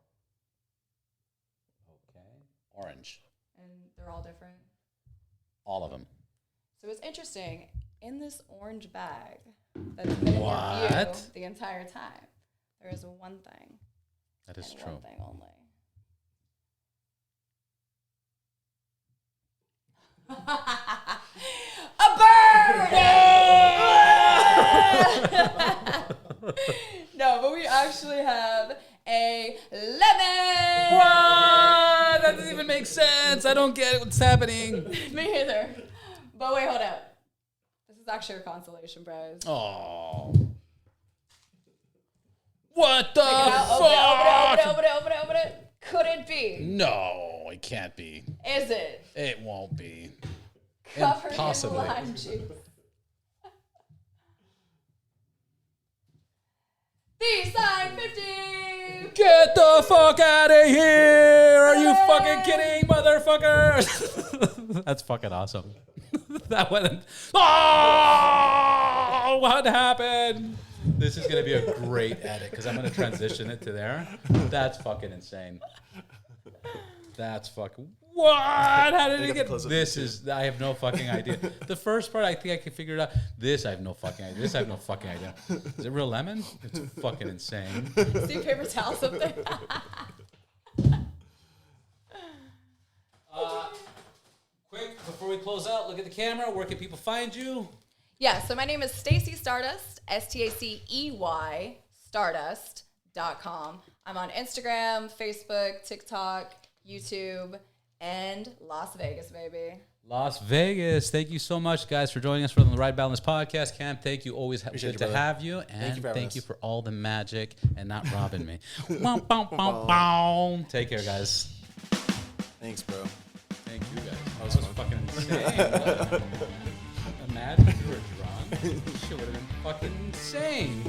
Okay. Orange.
And they're all different.
All of them.
So it's interesting. In this orange bag that's been in your view the entire time, there is one thing.
That is
and
true.
One thing only. A bird! No, but we actually have a lemon!
What? That doesn't even make sense. I don't get what's happening.
Me either. But wait, hold up. This is actually your consolation prize.
Oh. What the
Check it out.
fuck?
Open it. Could it be?
No, it can't be.
Is it?
It won't be.
Covered
Impossibly.
in lime juice. The sign 50!
Get the fuck out of here! Are you fucking kidding, motherfucker? That's fucking awesome. That went. Oh! What happened? This is gonna be a great edit because I'm gonna transition it to there. That's fucking insane. That's fucking. What? How did
You
it
got
get?
to close up
This
YouTube.
is. I have no fucking idea. The first part, I think I can figure it out. This, I have no fucking idea. This, I have no fucking idea. Is it real lemon? It's fucking insane.
See paper towels up there?
Quick, before we close out, look at the camera. Where can people find you?
Yeah, so my name is Stacey Stardust, STACEY, Stardust.com. I'm on Instagram, Facebook, TikTok, YouTube, and Las Vegas, baby.
Las Vegas. Thank you so much, guys, for joining us for the Right Balance podcast. Cam, thank you. Always good
you,
to
brother.
have you. And
Thank you
for all the magic and not robbing me. Bow, bow, bow, bow. Take care, guys.
Thanks, bro.
Thank you, guys. That was fucking insane. Imagine if you were drunk. Shit would have been fucking insane.